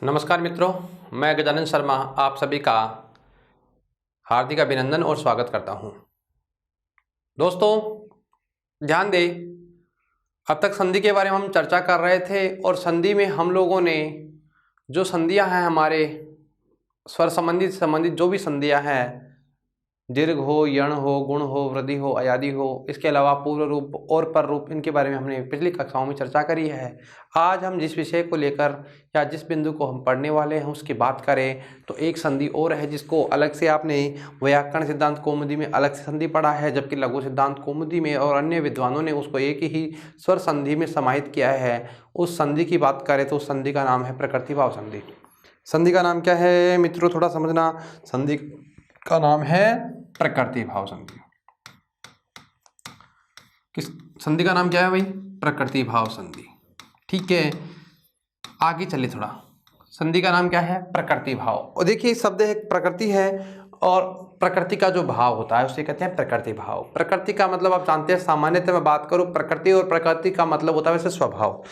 नमस्कार मित्रों, मैं गजानन शर्मा आप सभी का हार्दिक अभिनंदन और स्वागत करता हूं। दोस्तों ध्यान दें, अब तक संधि के बारे में हम चर्चा कर रहे थे और संधि में हम लोगों ने जो संधियां हैं, हमारे स्वर संबंधित जो भी संधियां हैं, दीर्घ हो, यण हो, गुण हो, वृद्धि हो, अयादि हो, इसके अलावा पूर्व रूप और पर रूप, इनके बारे में हमने पिछली कक्षाओं में चर्चा करी है। आज हम जिस विषय को लेकर या जिस बिंदु को हम पढ़ने वाले हैं उसकी बात करें तो एक संधि और है जिसको अलग से आपने व्याकरण सिद्धांत कौमुदी में अलग से संधि पढ़ा है, जबकि लघु सिद्धांत कौमुदी में और अन्य विद्वानों ने उसको एक ही स्वर संधि में समाहित किया है। उस संधि की बात करें तो उस संधि का नाम है प्रकृति भाव संधि। संधि का नाम क्या है मित्रों, थोड़ा समझना। संधि का नाम है प्रकृति भाव संधि। किस संधि का नाम क्या है भाई? प्रकृति भाव संधि। ठीक है, आगे चले थोड़ा। संधि का नाम क्या है? प्रकृति भाव। और देखिए शब्द है प्रकृति है और प्रकृति का जो भाव होता है उसे कहते हैं प्रकृति भाव। प्रकृति का मतलब आप जानते हैं, सामान्यतः मैं बात करूं प्रकृति और प्रकृति का मतलब होता है वैसे स्वभाव।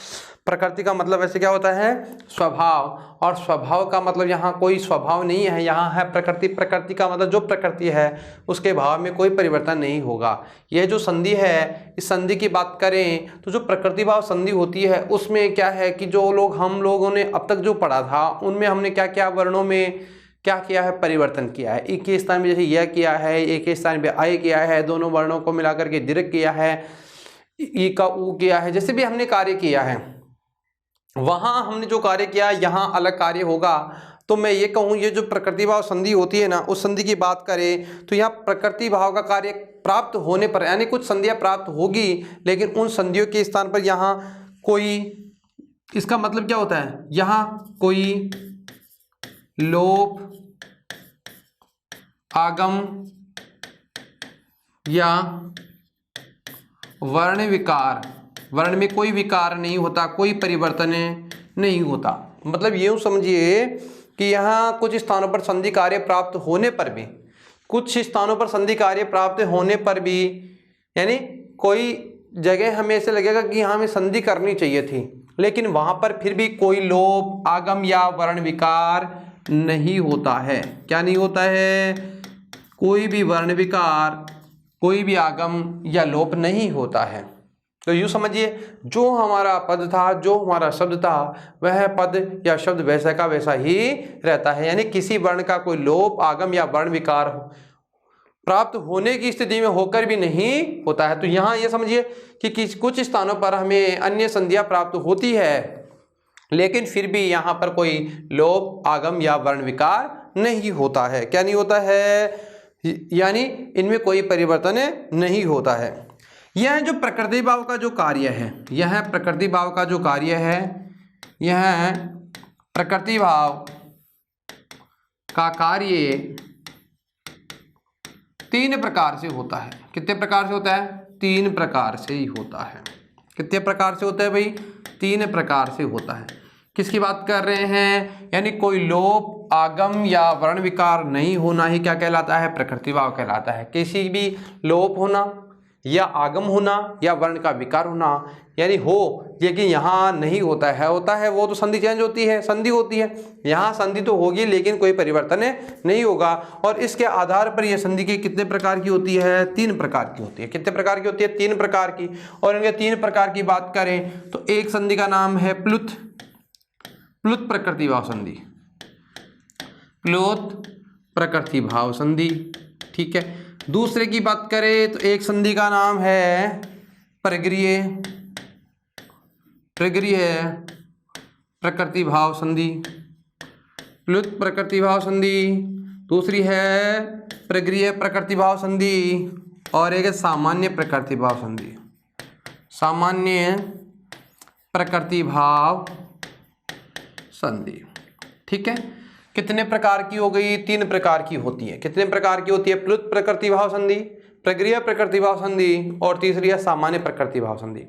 प्रकृति का मतलब वैसे क्या होता है? स्वभाव। और स्वभाव का मतलब यहाँ कोई स्वभाव नहीं है, यहाँ है प्रकृति। प्रकृति का मतलब जो प्रकृति है उसके भाव में कोई परिवर्तन नहीं होगा। यह जो संधि है, इस संधि की बात करें तो जो प्रकृति भाव संधि होती है उसमें क्या है कि जो लोग हम लोगों ने अब तक जो पढ़ा था उनमें हमने क्या क्या वर्णों में क्या किया है? परिवर्तन किया है। एक के स्थान में जैसे यह किया है, एक के स्थान पे आय किया है, दोनों वर्णों को मिलाकर के दीर्घ किया है, ई का ऊ किया है। जैसे भी हमने कार्य किया है वहां हमने जो कार्य किया यहाँ अलग कार्य होगा। तो मैं ये कहूँ ये जो प्रकृति भाव संधि होती है ना, उस संधि की बात करें तो यहाँ प्रकृति भाव का कार्य प्राप्त होने पर, यानी कुछ संधियां प्राप्त होगी लेकिन उन संधियों के स्थान पर यहाँ कोई, इसका मतलब क्या होता है? यहाँ कोई लोप, आगम या वर्ण विकार, वर्ण में कोई विकार नहीं होता, कोई परिवर्तन नहीं होता। मतलब यूं समझिए कि यहाँ कुछ स्थानों पर संधि कार्य प्राप्त होने पर भी, कुछ स्थानों पर संधि कार्य प्राप्त होने पर भी, यानी कोई जगह हमें ऐसे लगेगा कि यहाँ हमें संधि करनी चाहिए थी लेकिन वहां पर फिर भी कोई लोप, आगम या वर्ण विकार नहीं होता है। क्या नहीं होता है? कोई भी वर्ण विकार, कोई भी आगम या लोप नहीं होता है। तो यूँ समझिए जो हमारा पद था, जो हमारा शब्द था, वह पद या शब्द वैसा का वैसा ही रहता है। यानी किसी वर्ण का कोई लोप, आगम या वर्ण विकार प्राप्त होने की स्थिति में होकर भी नहीं होता है। तो यहाँ ये समझिए कि कुछ स्थानों पर हमें अन्य संधियां प्राप्त होती है लेकिन फिर भी यहाँ पर कोई लोप, आगम या वर्ण विकार नहीं होता है। क्या नहीं होता है? यानी इनमें कोई परिवर्तन नहीं होता है। यह जो प्रकृति भाव का जो कार्य है, यह प्रकृति भाव का जो कार्य है, यह प्रकृति भाव का कार्य 3 प्रकार से होता है। कितने प्रकार से होता है? 3 प्रकार से ही होता है। कितने प्रकार से होता है भाई? 3 प्रकार से होता है। किसकी बात कर रहे हैं? यानी कोई लोप, आगम या वर्ण विकार नहीं होना ही क्या कहलाता है? प्रकृति भाव कहलाता है। किसी भी लोप होना या आगम होना या वर्ण का विकार होना, यानी हो लेकिन यहाँ नहीं होता है, होता है वो तो संधि चेंज होती है, संधि होती है। यहाँ संधि तो होगी लेकिन कोई परिवर्तन नहीं होगा। और इसके आधार पर यह संधि की कितने प्रकार की होती है? 3 प्रकार की होती है। कितने प्रकार की होती है? 3 प्रकार की। और इनके 3 प्रकार की बात करें तो एक संधि का नाम है प्लुत, प्लुत प्रकृति भाव संधि, प्लुत प्रकृति भाव संधि। ठीक है। दूसरे की बात करें तो एक संधि का नाम है प्रगृह्य, प्रगृह्य प्रकृति भाव संधि, प्लुत प्रकृति भाव संधि। दूसरी है प्रगृह्य प्रकृति भाव संधि और एक है सामान्य प्रकृति भाव संधि, सामान्य प्रकृति भाव संधि। ठीक है। कितने प्रकार की हो गई? 3 प्रकार की होती है। कितने प्रकार की होती है? प्लुत प्रकृति भाव संधि, प्रगृह्य प्रकृति भाव संधि और तीसरी है सामान्य प्रकृति भाव संधि।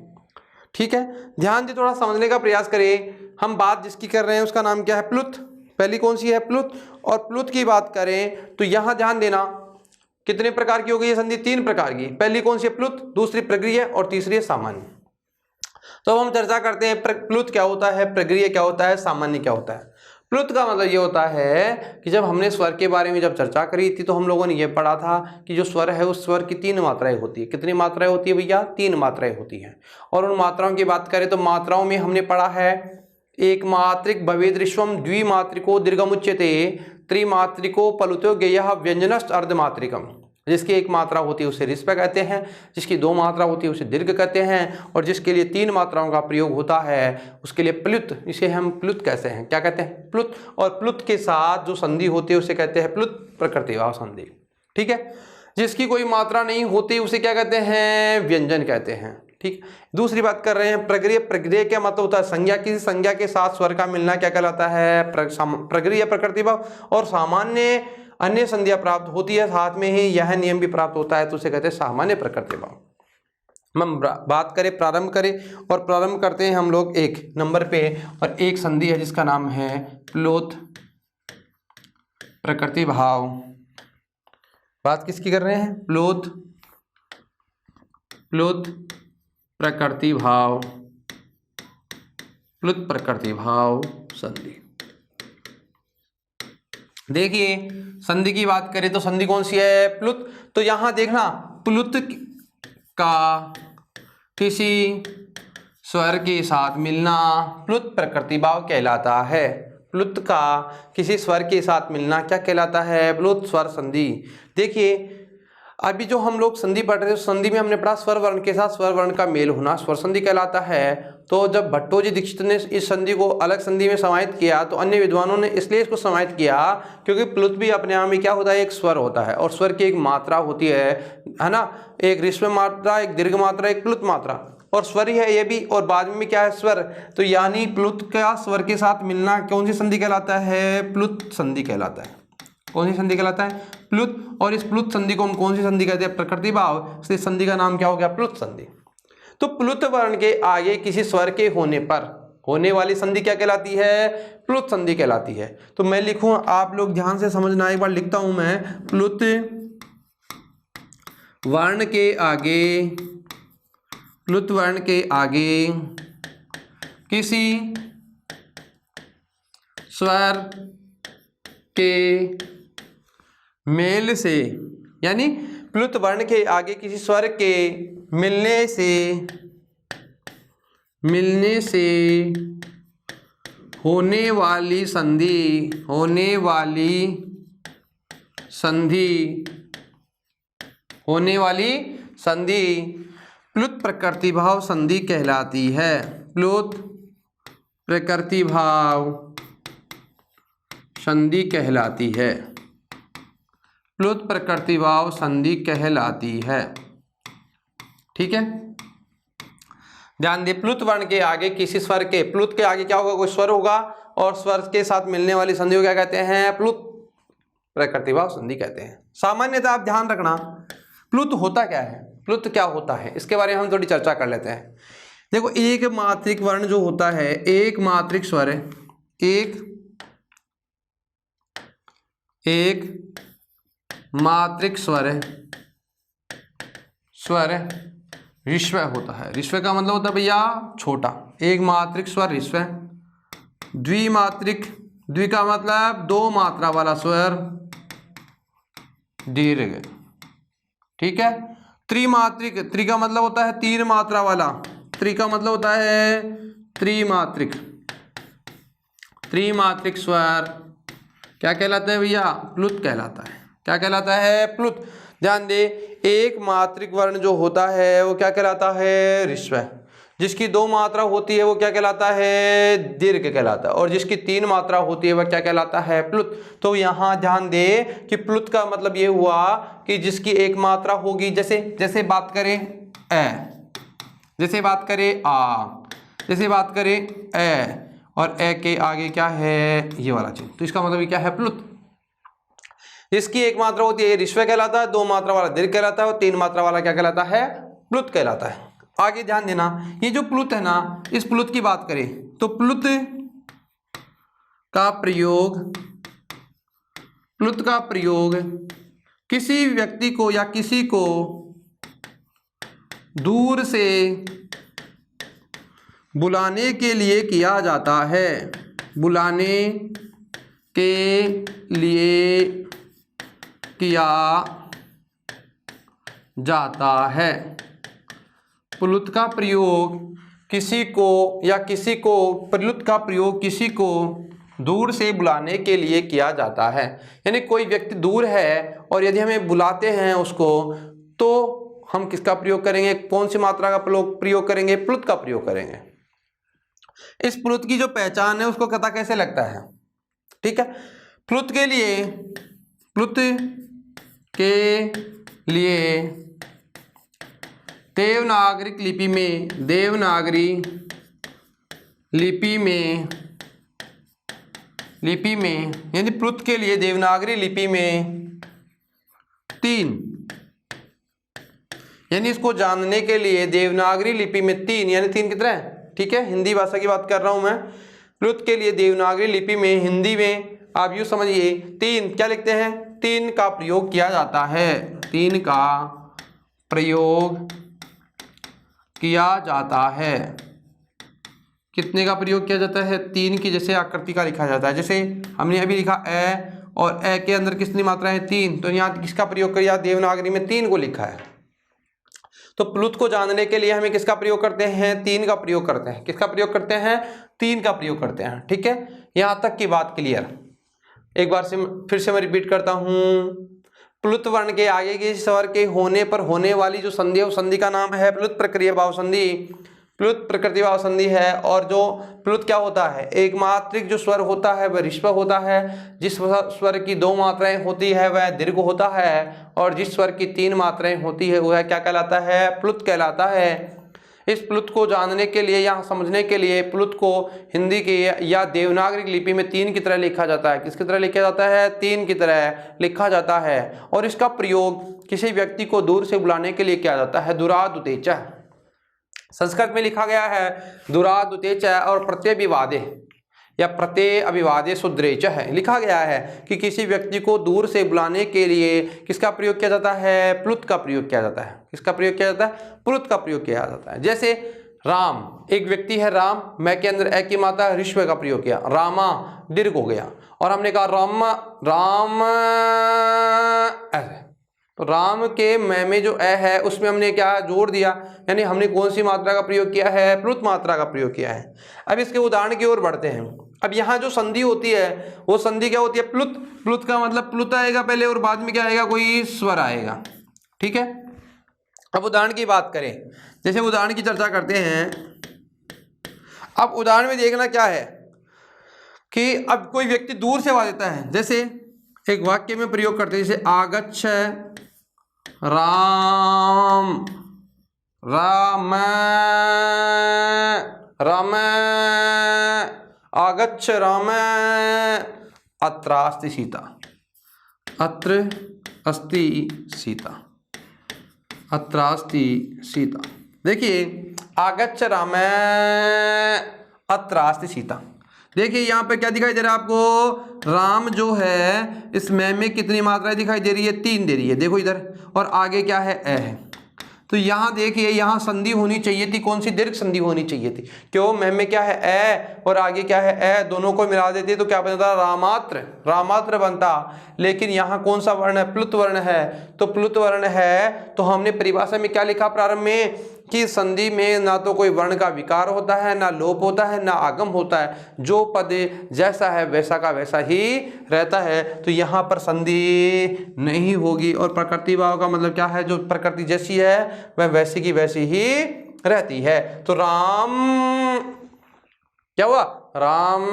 ठीक है, ध्यान से थोड़ा समझने का प्रयास करें। हम बात जिसकी कर रहे हैं उसका नाम क्या है? प्लुत। पहली कौन सी है? प्लुत। और प्लुत की बात करें तो यहां ध्यान देना कितने प्रकार की हो गई है संधि? 3 प्रकार की। पहली कौन सी है? प्लुत, दूसरी प्रगृह्य और तीसरी है सामान्य। तो हम चर्चा करते हैं प्लुत क्या होता है, प्रगृह्य क्या होता है, सामान्य क्या होता है। प्लुत का मतलब ये होता है कि जब हमने स्वर के बारे में जब चर्चा करी थी तो हम लोगों ने ये पढ़ा था कि जो स्वर है उस स्वर की 3 मात्राएं होती है। कितनी मात्राएं होती है भैया? 3 मात्राएं होती हैं। और उन मात्राओं की बात करें तो मात्राओं में हमने पढ़ा है एक मात्रिक भवेद ऋष्वम, द्विमात्रिको दीर्घमुच्यते, त्रिमात्रिको पलुतो गेयः व्यंजनश्च अर्धमात्रिकम। जिसकी एक मात्रा होती है उसे ऋस्व कहते हैं, जिसकी 2 मात्रा होती है उसे दीर्घ कहते हैं, और जिसके लिए 3 मात्राओं का प्रयोग होता है उसके लिए प्लुत, इसे हम प्लुत कहते हैं। क्या कहते हैं? प्लुत। और प्लुत के साथ जो संधि होती है उसे कहते हैं प्लुत प्रकृतिभाव संधि। ठीक है। जिसकी कोई मात्रा नहीं होती उसे क्या कहते हैं? व्यंजन कहते हैं। ठीक। दूसरी बात कर रहे हैं प्रगृह्य। प्रगृह्य क्या मतलब होता है? संज्ञा। किसी संज्ञा के साथ स्वर का मिलना क्या कहलाता है? प्रगृह्य प्रकृतिभाव। और सामान्य अन्य संध्या प्राप्त होती है, साथ में ही यह नियम भी प्राप्त होता है तो उसे कहते हैं सामान्य प्रकृतिभाव। हम बात करें, प्रारंभ करें, और प्रारंभ करते हैं हम लोग 1 नंबर पे, और एक संधि है जिसका नाम है प्लुत प्रकृतिभाव। बात किसकी कर रहे हैं? प्लुत प्रकृतिभाव, प्लुत प्रकृतिभाव संधि। देखिए संधि की बात करें तो संधि कौन सी है? प्लुत। तो यहां देखना, प्लुत का किसी स्वर के साथ मिलना प्लुत प्रकृतिभाव कहलाता है। प्लुत का किसी स्वर के साथ मिलना क्या कहलाता है? प्लुत स्वर संधि। देखिए अभी जो हम लोग संधि पढ़ रहे हैं, संधि में हमने पढ़ा स्वर वर्ण के साथ स्वर वर्ण का मेल होना स्वर संधि कहलाता है। तो जब भट्टोजी दीक्षित ने इस संधि को अलग संधि में समाहित किया तो अन्य विद्वानों ने इसलिए इसको समाहित किया क्योंकि प्लुत भी अपने आप में क्या होता है? एक स्वर होता है, और स्वर की एक मात्रा होती है ना? एक ऋस्व मात्रा, एक दीर्घ मात्रा, एक प्लुत मात्रा, और स्वर ही है ये भी, और बाद में क्या है? स्वर। तो यानी प्लुत का स्वर के साथ मिलना कौन सी संधि कहलाता है? प्लुत संधि कहलाता है। कौन सी संधि कहलाता है? प्लुत। और इस प्लुत संधि को हम कौन सी संधि कहते हैं? प्रकृतिभाव। इस संधि का नाम क्या हो गया? प्लुत संधि। तो प्लुत वर्ण के आगे किसी स्वर के होने पर होने वाली संधि क्या कहलाती है? प्लुत संधि कहलाती है। तो मैं लिखूं, आप लोग ध्यान से समझना, एक बार लिखता हूं मैं। प्लुत वर्ण के आगे, प्लुत वर्ण के आगे किसी स्वर के मेल से, यानी प्लुत वर्ण के आगे किसी स्वर के मिलने से होने वाली संधि प्लुत प्रकृतिभाव संधि कहलाती है। प्लुत प्रकृतिभाव संधि कहलाती है। प्लुत प्रकृतिभाव संधि कहलाती है। ठीक है, ध्यान दे। प्लुत वर्ण के आगे किसी स्वर के, प्लुत के आगे क्या होगा? कोई स्वर होगा, और स्वर के साथ मिलने वाली संधि को क्या कहते हैं? प्लुत प्रकृतिभाव संधि कहते हैं। सामान्यतः आप ध्यान रखना, प्लुत होता क्या है? प्लुत क्या होता है इसके बारे में हम थोड़ी चर्चा कर लेते हैं। देखो, एक मात्रिक वर्ण जो होता है, एक मात्रिक स्वर है, एक मात्रिक स्वर ऋस्व होता है। ऋस्व का मतलब होता है भैया छोटा। एक मात्रिक स्वर ऋस्व। द्विमात्रिक, द्वि का मतलब 2 मात्रा वाला स्वर दीर्घ। ठीक है। त्रिमात्रिक, त्रि का मतलब होता है 3 मात्रा वाला, त्रि का मतलब होता है त्रिमात्रिक। त्रिमात्रिक स्वर क्या कहलाता है भैया? प्लुत कहलाता है। क्या कहलाता है? प्लुत। ध्यान दे, एक मात्रिक वर्ण जो होता है वो क्या कहलाता है? ऋस्व। जिसकी 2 मात्रा होती है वो क्या कहलाता है? दीर्घ कहलाता है। और जिसकी 3 मात्रा होती है वह क्या कहलाता है? प्लुत। तो यहाँ ध्यान दे कि प्लुत का मतलब ये हुआ कि जिसकी एक मात्रा होगी, जैसे बात करें ए, जैसे बात करें आ, जैसे बात करें ए, और ए के आगे क्या है? ये वाला चीज, तो इसका मतलब क्या है? प्लुत। जिसकी एक मात्रा होती है ऋस्व कहलाता है, 2 मात्रा वाला दीर्घ कहलाता है, और 3 मात्रा वाला क्या कहलाता है? प्लुत कहलाता है। आगे ध्यान देना, ये जो प्लुत है ना, इस प्लुत की बात करें तो प्लुत का प्रयोग किसी व्यक्ति को या किसी को दूर से बुलाने के लिए किया जाता है। बुलाने के लिए किया जाता है। प्लुत का प्रयोग किसी को या किसी को प्लुत का प्रयोग किसी को दूर से बुलाने के लिए किया जाता है। यानी कोई व्यक्ति दूर है और यदि हमें बुलाते हैं उसको, तो हम किसका प्रयोग करेंगे, कौन सी मात्रा का प्रयोग करेंगे, प्लुत का प्रयोग करेंगे। इस प्लुत की जो पहचान है उसको पता कैसे लगता है, ठीक है। प्लुत के लिए देवनागरी लिपि में यानी प्लुत के लिए देवनागरी लिपि में 3, यानी इसको जानने के लिए देवनागरी लिपि में 3 यानी 3 कितना है, ठीक है, हिंदी भाषा की बात कर रहा हूं मैं। प्लुत के लिए देवनागरी लिपि में हिंदी में आप यूं समझिए 3 क्या लिखते हैं, 3 का प्रयोग किया जाता है। 3 का प्रयोग किया जाता है। कितने का प्रयोग किया जाता है, 3 की जैसे आकृति का लिखा जाता है। जैसे हमने अभी लिखा ए, और ए के अंदर कितनी मात्रा है 3, तो यहाँ किसका प्रयोग किया, देवनागरी में 3 को लिखा है। तो प्लुत को जानने के लिए हमें किसका प्रयोग करते हैं, 3 का प्रयोग करते हैं। किसका प्रयोग करते हैं, 3 का प्रयोग करते हैं, ठीक है। यहां तक की बात क्लियर। एक बार से फिर से मैं रिपीट करता हूं, प्लुत वर्ण के आगे के स्वर के होने पर होने वाली जो संधि है, उस संधि का नाम है प्लुत प्रकृति भाव संधि। प्लुत प्रकृति भाव संधि है। और जो प्लुत क्या होता है, एक मात्रिक जो स्वर होता है वह ऋष्व होता है। जिस स्वर की 2 मात्राएं होती है वह दीर्घ होता है, और जिस स्वर की 3 मात्राएं होती है वह क्या कहलाता है, प्लुत कहलाता है। इस प्लुत को जानने के लिए या समझने के लिए प्लुत को हिंदी की या देवनागरी लिपि में 3 की तरह लिखा जाता है। किसकी तरह लिखा जाता है, 3 की तरह लिखा जाता है। और इसका प्रयोग किसी व्यक्ति को दूर से बुलाने के लिए किया जाता है। दुरादुतेच संस्कृत में लिखा गया है दुरादुतेच, और प्रत्यभिवादे या प्रत्यय अभिवादे सुद्रेच है, लिखा गया है कि किसी व्यक्ति को दूर से बुलाने के लिए किसका प्रयोग किया जाता है, प्लुत का प्रयोग किया जाता है। किसका प्रयोग किया जाता है, प्लुत का प्रयोग किया जाता है। जैसे राम, एक व्यक्ति है राम, मैं के अंदर ए की मात्रा ऋष्व का प्रयोग किया, रामा दीर्घ हो गया, और हमने कहा राम ऐसे, तो राम के मैं में जो ए है उसमें हमने क्या जोड़ दिया, यानी हमने कौन सी मात्रा का प्रयोग किया है, प्लुत मात्रा का प्रयोग किया है। अब इसके उदाहरण की ओर बढ़ते हैं। अब यहाँ जो संधि होती है वो संधि क्या होती है, प्लुत। प्लुत का मतलब प्लुत आएगा पहले और बाद में क्या आएगा, कोई स्वर आएगा, ठीक है। अब उदाहरण की बात करें, जैसे उदाहरण की चर्चा करते हैं। अब उदाहरण में देखना क्या है कि अब कोई व्यक्ति दूर से आवाज देता है, जैसे एक वाक्य में प्रयोग करते हैं, जैसे आगच्छ राम राम राम, आगच्छ राम, अत्र अस्ति सीता, अत्र अस्ति सीता, अत्र अस्ति सीता। देखिए आगच्छ राम अत्र अस्ति सीता, देखिए यहाँ पे क्या दिखाई दे रहा है आपको, राम जो है इस में कितनी मात्राएं दिखाई दे रही है, 3 दे रही है, देखो इधर, और आगे क्या है, ए है। तो यहाँ देखिए यहाँ संधि होनी चाहिए थी, कौन सी, दीर्घ संधि होनी चाहिए थी। क्यों, में क्या है ए और आगे क्या है ए, दोनों को मिला देते तो क्या बनता, रामात्र, रामात्र बनता। लेकिन यहाँ कौन सा वर्ण है, प्लुत वर्ण है। तो प्लुत वर्ण है तो हमने परिभाषा में क्या लिखा प्रारंभ में कि संधि में ना तो कोई वर्ण का विकार होता है, ना लोप होता है, ना आगम होता है। जो पद जैसा है वैसा का वैसा ही रहता है। तो यहाँ पर संधि नहीं होगी। और प्रकृति भाव का मतलब क्या है, जो प्रकृति जैसी है वह वैसी की वैसी ही रहती है। तो राम क्या हुआ, राम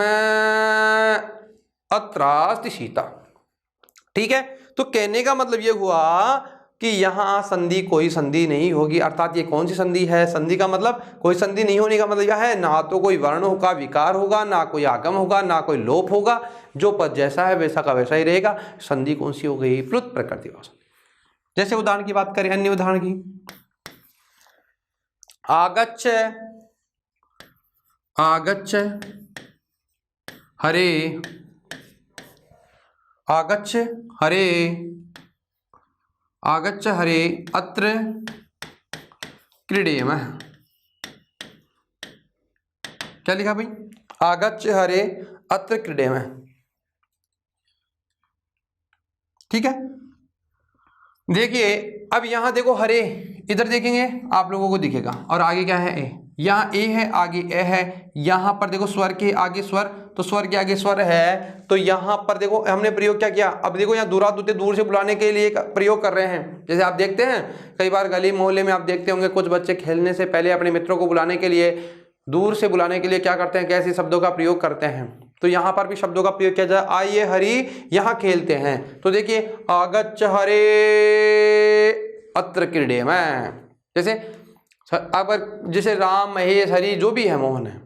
अत्र अस्ति सीता, ठीक है। तो कहने का मतलब ये हुआ कि यहाँ संधि, कोई संधि नहीं होगी। अर्थात ये कौन सी संधि है, संधि का मतलब कोई संधि नहीं होने का मतलब यह है ना तो कोई वर्ण का विकार होगा, ना कोई आगम होगा, ना कोई लोप होगा। जो पद जैसा है वैसा का वैसा ही रहेगा। संधि कौन सी हो गई, प्लुत प्रकृति भाव संधि। जैसे उदाहरण की बात करें, अन्य उदाहरण की, आगच्छ आगच्छ हरे, आगच्छ हरे, आगच्छ हरे अत्र क्रीडेमः। क्या लिखा भाई, आगच्छ हरे अत्र क्रीडेमः। ठीक है। देखिए अब यहाँ देखो हरे, इधर देखेंगे आप लोगों को दिखेगा, और आगे क्या है ए, यहाँ ए है, आगे ए है, यहाँ पर देखो स्वर के आगे स्वर, तो स्वर के आगे स्वर है, तो यहाँ पर देखो हमने प्रयोग क्या किया। अब देखो यहाँ दूरादूते दूर से बुलाने के लिए प्रयोग कर रहे हैं। जैसे आप देखते हैं कई बार गली मोहल्ले में आप देखते होंगे कुछ बच्चे खेलने से पहले अपने मित्रों को बुलाने के लिए, दूर से बुलाने के लिए क्या करते हैं, कैसे शब्दों का प्रयोग करते हैं। तो यहाँ पर भी शब्दों का प्रयोग किया जाए। आइए हरि यहाँ खेलते हैं, तो देखिए आगच्छ हरे अत्र क्रीडेमः। जैसे अगर जैसे राम महेश हरि जो भी है मोहन है,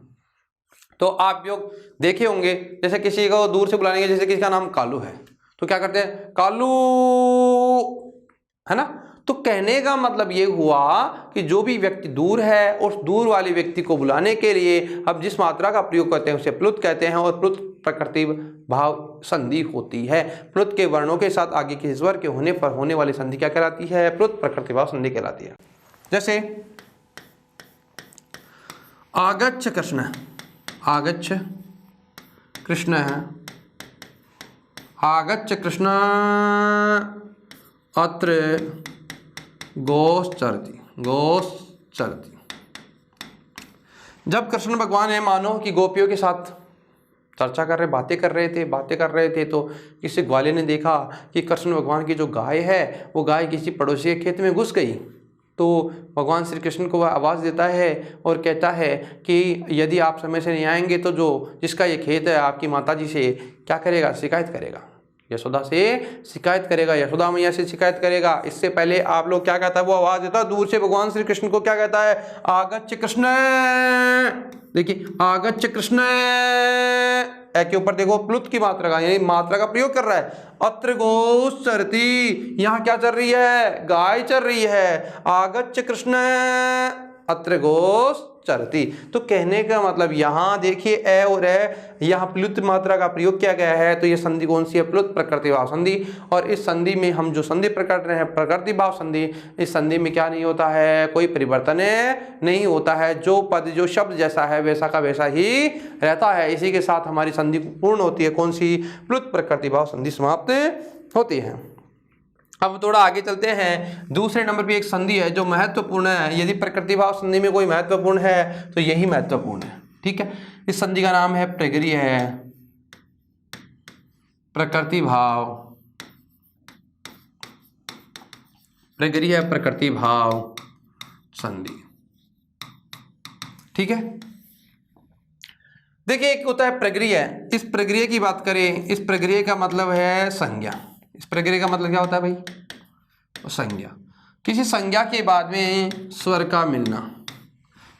तो आप लोग देखे होंगे जैसे किसी को दूर से बुलाने के, जैसे किसी का नाम कालू है तो क्या करते हैं, कालू, है ना। तो कहने का मतलब ये हुआ कि जो भी व्यक्ति दूर है उस दूर वाले व्यक्ति को बुलाने के लिए अब जिस मात्रा का प्रयोग करते हैं उसे प्लुत कहते हैं, और प्लुत प्रकृति भाव संधि होती है। प्लुत के वर्णों के साथ आगे के स्वर के होने पर होने वाली संधि क्या कहलाती है, प्लुत प्रकृति भाव संधि कहलाती है। जैसे आगच्छ कृष्ण, आगच्छ कृष्ण है, आगच्छ कृष्ण अत्र गोश्चरति, गोश्चरति। जब कृष्ण भगवान है मानो कि गोपियों के साथ चर्चा कर रहे, बातें कर रहे थे, तो किसी ग्वाले ने देखा कि कृष्ण भगवान की जो गाय है वो गाय किसी पड़ोसी के खेत में घुस गई। तो भगवान श्री कृष्ण को वह आवाज़ देता है और कहता है कि यदि आप समय से नहीं आएंगे तो जो जिसका ये खेत है आपकी माता जी से क्या करेगा, शिकायत करेगा, यशोदा से शिकायत करेगा, यशोदा मैया से शिकायत करेगा। इससे पहले आप लोग क्या कहता है, वो आवाज़ देता है दूर से भगवान श्री कृष्ण को क्या कहता है, आगच्छ कृष्ण। देखिए आगच्छ कृष्ण, ए के ऊपर देखो प्लुत की मात्रा का, यानी मात्रा का प्रयोग कर रहा है। अत्र गोश्चरति, यहाँ क्या चल रही है, गाय चल रही है। आगच्छ कृष्ण अत्र गोश्चरति, तो कहने का मतलब यहाँ देखिए ए और ए, यहाँ प्लुत मात्रा का प्रयोग किया गया है। तो ये संधि कौन सी है, प्लुत प्रकृति भाव संधि। और इस संधि में हम जो संधि प्रकट रहे हैं प्रकृति भाव संधि, इस संधि में क्या नहीं होता है, कोई परिवर्तन नहीं होता है। जो पद जो शब्द जैसा है वैसा का वैसा ही रहता है। इसी के साथ हमारी संधि पूर्ण होती है। कौन सी, प्लुत प्रकृति भाव संधि समाप्त होती है। अब थोड़ा आगे चलते हैं। दूसरे नंबर पे एक संधि है जो महत्वपूर्ण है। यदि प्रकृति भाव संधि में कोई महत्वपूर्ण है तो यही महत्वपूर्ण है, ठीक है। इस संधि का नाम है प्रगृह्य है, प्रकृति भाव, प्रगृह्य प्रकृति भाव संधि, ठीक है। देखिए एक होता है प्रगृह्य, इस प्रगृह्य की बात करें, इस प्रगृह्य का मतलब है संज्ञा। इस प्रगृह्य का मतलब क्या होता है भाई, संज्ञा। किसी संज्ञा के बाद में स्वर का मिलना,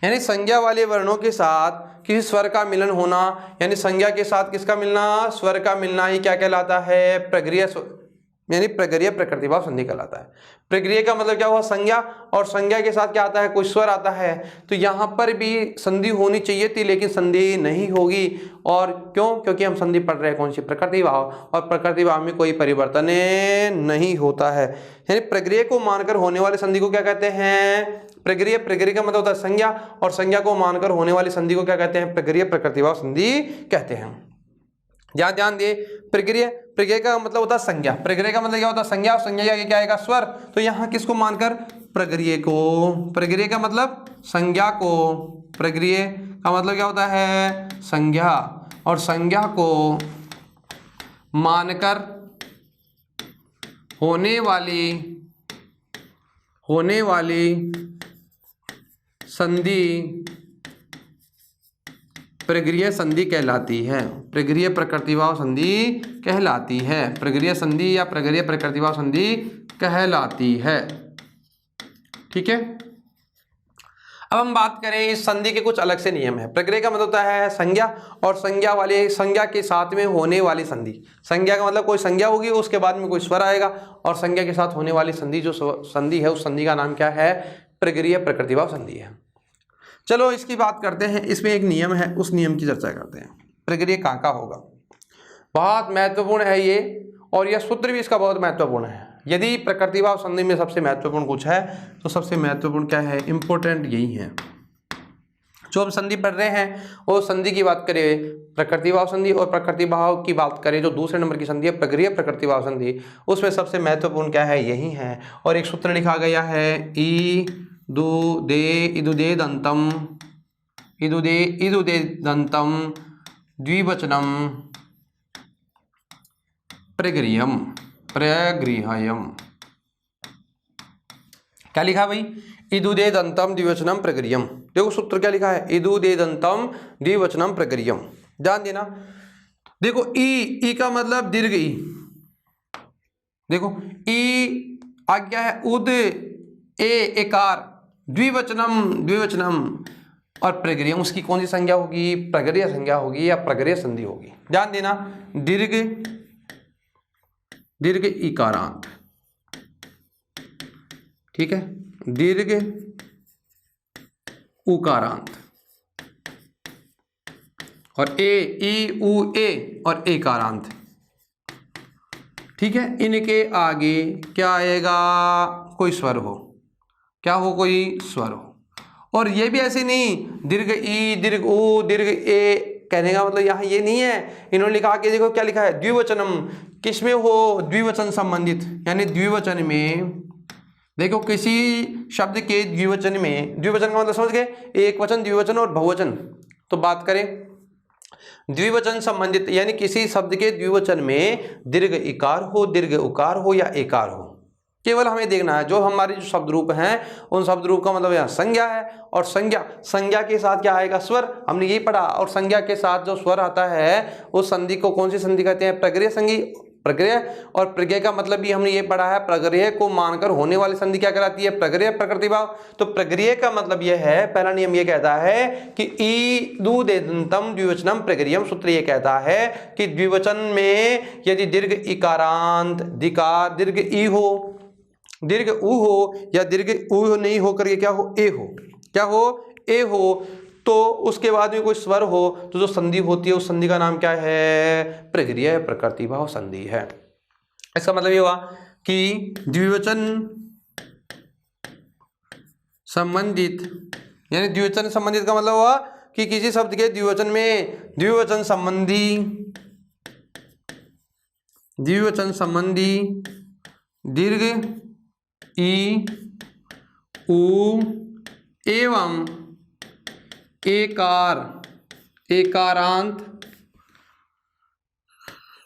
यानी संज्ञा वाले वर्णों के साथ किसी स्वर का मिलन होना, यानी संज्ञा के साथ किसका मिलना, स्वर का मिलना ही क्या कहलाता है, प्रगृह्य, यानी प्रगृह्य प्रकृति भाव संधि कहलाता है। प्रगृह्य का मतलब क्या हुआ, संज्ञा, और संज्ञा के साथ क्या आता है, कोई स्वर आता है। तो यहाँ पर भी संधि होनी चाहिए थी लेकिन संधि नहीं होगी। और क्यों, क्योंकि हम संधि पढ़ रहे हैं कौन सी, प्रकृति भाव, और प्रकृति भाव में कोई परिवर्तन नहीं होता है। यानी प्रगृह्य को मानकर होने वाली संधि को क्या कहते हैं, प्रगृह्य। प्रगृह्य का मतलब होता है संज्ञा, और संज्ञा को मानकर होने वाली संधि को क्या कहते हैं, प्रगृह्य प्रकृति भाव संधि कहते हैं। ध्यान दिए, प्रगृह्य, प्रगृह्य का मतलब होता है संज्ञा। प्रगृह्य का मतलब क्या होता है, संज्ञा, और संज्ञा के आगे क्या आएगा, स्वर। तो यहाँ किसको मानकर, प्रगृह्य को, प्रगृह्य का मतलब संज्ञा को, प्रगृह्य का मतलब क्या होता है, संज्ञा, और संज्ञा को मानकर होने वाली संधि प्रगृह्य संधि कहलाती है। प्रगृह्य प्रकृति भाव संधि कहलाती है। प्रगृह्य संधि या प्रगृह्य प्रकृति भाव संधि कहलाती है, ठीक है। अब हम बात करें इस संधि के कुछ अलग से नियम है। प्रगृह्य का मतलब होता है संज्ञा, और संज्ञा के साथ में होने वाली संधि। संज्ञा का मतलब कोई संज्ञा होगी उसके बाद में कोई स्वर आएगा, और संज्ञा के साथ होने वाली संधि जो संधि है उस संधि का नाम क्या है, प्रगृह्य प्रकृति भाव संधि है। चलो इसकी बात करते हैं। इसमें एक नियम है, उस नियम की चर्चा करते हैं। प्रगृह्य कहाँ होगा, बहुत महत्वपूर्ण है ये, और यह सूत्र भी इसका बहुत महत्वपूर्ण है। यदि प्रकृति भाव संधि में सबसे महत्वपूर्ण कुछ है तो सबसे महत्वपूर्ण क्या है, इंपॉर्टेंट यही है। जो हम संधि पढ़ रहे हैं वो संधि की बात करें प्रकृति भाव संधि, और प्रकृति भाव की बात करें जो दूसरे नंबर की संधि है प्रगृह्य प्रकृति भाव संधि, उसमें सबसे महत्वपूर्ण क्या है, यही है। और एक सूत्र लिखा गया है ई दु दे इदुदे दंतम इदुदे दंतम द्विवचनम प्रगृह्यम प्रगृह्यम। क्या लिखा भाई, इदुदे दंतम द्विवचनम प्रगृह्यम। देखो सूत्र क्या लिखा है, इदुदे दंतम द्विवचनम प्रगृह्यम। ध्यान देना, देखो ई का मतलब दीर्घ ई, देखो ई आज्ञा है उद एकार द्विवचनम और प्रगृह्यम उसकी कौन सी संज्ञा होगी, प्रगृह्य संज्ञा होगी या प्रगृह्य संधि होगी। ध्यान देना, दीर्घ इकारांत, ठीक है, दीर्घ उकारांत और ई उ ए और एकारांत, ठीक है। इनके आगे क्या आएगा, कोई स्वर हो, क्या हो, कोई स्वर हो। और ये भी ऐसे नहीं दीर्घ ई दीर्घ उ दीर्घ ए, कहने का मतलब यहाँ ये नहीं है, इन्होंने लिखा के देखो क्या लिखा है, द्विवचनम, किसमें हो, द्विवचन संबंधित, यानी द्विवचन में देखो किसी शब्द के द्विवचन में, द्विवचन का मतलब समझ गए, एक वचन द्विवचन और बहुवचन। तो बात करें द्विवचन संबंधित, यानी किसी शब्द के द्विवचन में दीर्घ इकार हो, दीर्घ उकार हो या एकार हो, केवल हमें देखना है। जो हमारे जो शब्द रूप हैं उन शब्द रूप का मतलब यहाँ संज्ञा है, और संज्ञा के साथ क्या आएगा, स्वर, हमने यही पढ़ा। और संज्ञा के साथ जो स्वर आता है उस संधि को कौन सी संधि कहते हैं, प्रगृह्य संधि, प्रगृह्य। और प्रगृह्य का मतलब भी हमने ये पढ़ा है, प्रगृह्य को मानकर होने वाली संधि क्या कहलाती है, प्रगृह्य प्रकृति भाव। तो प्रगृह्य का मतलब यह है, पहला नियम ये कहता है कि ई दु देदंतम द्विवचनम प्रगृह्यम। सूत्र ये कहता है कि द्विवचन में यदि दीर्घ इकारांत दिकार दीर्घ ई हो, दीर्घ उ हो, या दीर्घ उ नहीं हो करके क्या हो, ए हो, क्या हो, ए हो, तो उसके बाद में कोई स्वर हो तो जो संधि होती है उस संधि का नाम क्या है, प्रगृह्य प्रकृति भाव संधि है। इसका मतलब ये हुआ कि द्विवचन संबंधित, यानी द्विवचन संबंधित का मतलब हुआ कि किसी शब्द के द्विवचन में द्विवचन संबंधी दीर्घ ई उ एवं एकारांत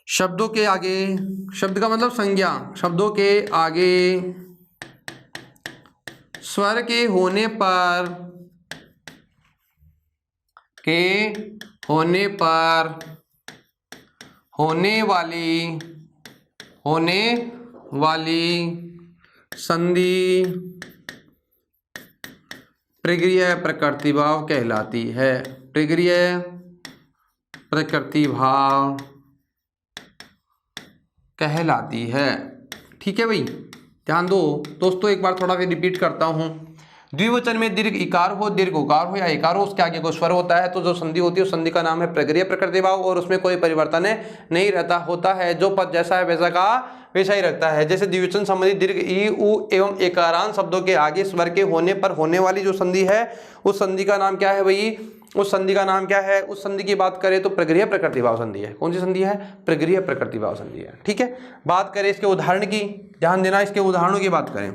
शब्दों के आगे, शब्द का मतलब संज्ञा, शब्दों के आगे स्वर के होने पर होने वाली संधि प्रगृह्य प्रकृति भाव कहलाती है, प्रगृह्य प्रकृति भाव कहलाती है। ठीक है भाई, ध्यान दो दोस्तों, एक बार थोड़ा सा रिपीट करता हूँ। द्विवचन में दीर्घ इकार हो, दीर्घ उकार हो या एकार हो, उसके आगे कोई स्वर होता है तो जो संधि होती है उस संधि का नाम है प्रगृह्य प्रकृति भाव, और उसमें कोई परिवर्तन नहीं रहता, होता है जो पद जैसा है वैसा का वैसा ही रखता है। जैसे द्विवचन संबंधी दीर्घ ई उ एवं एकारांत शब्दों के आगे स्वर के होने पर होने वाली जो संधि है उस संधि का नाम क्या है भाई, उस संधि का नाम क्या है, उस संधि की बात करें तो प्रगृह्य प्रकृति भाव संधि है। कौन सी संधि है, प्रगृह्य प्रकृति भाव संधि है। ठीक है, बात करें इसके उदाहरण की, ध्यान देना, इसके उदाहरणों की बात करें।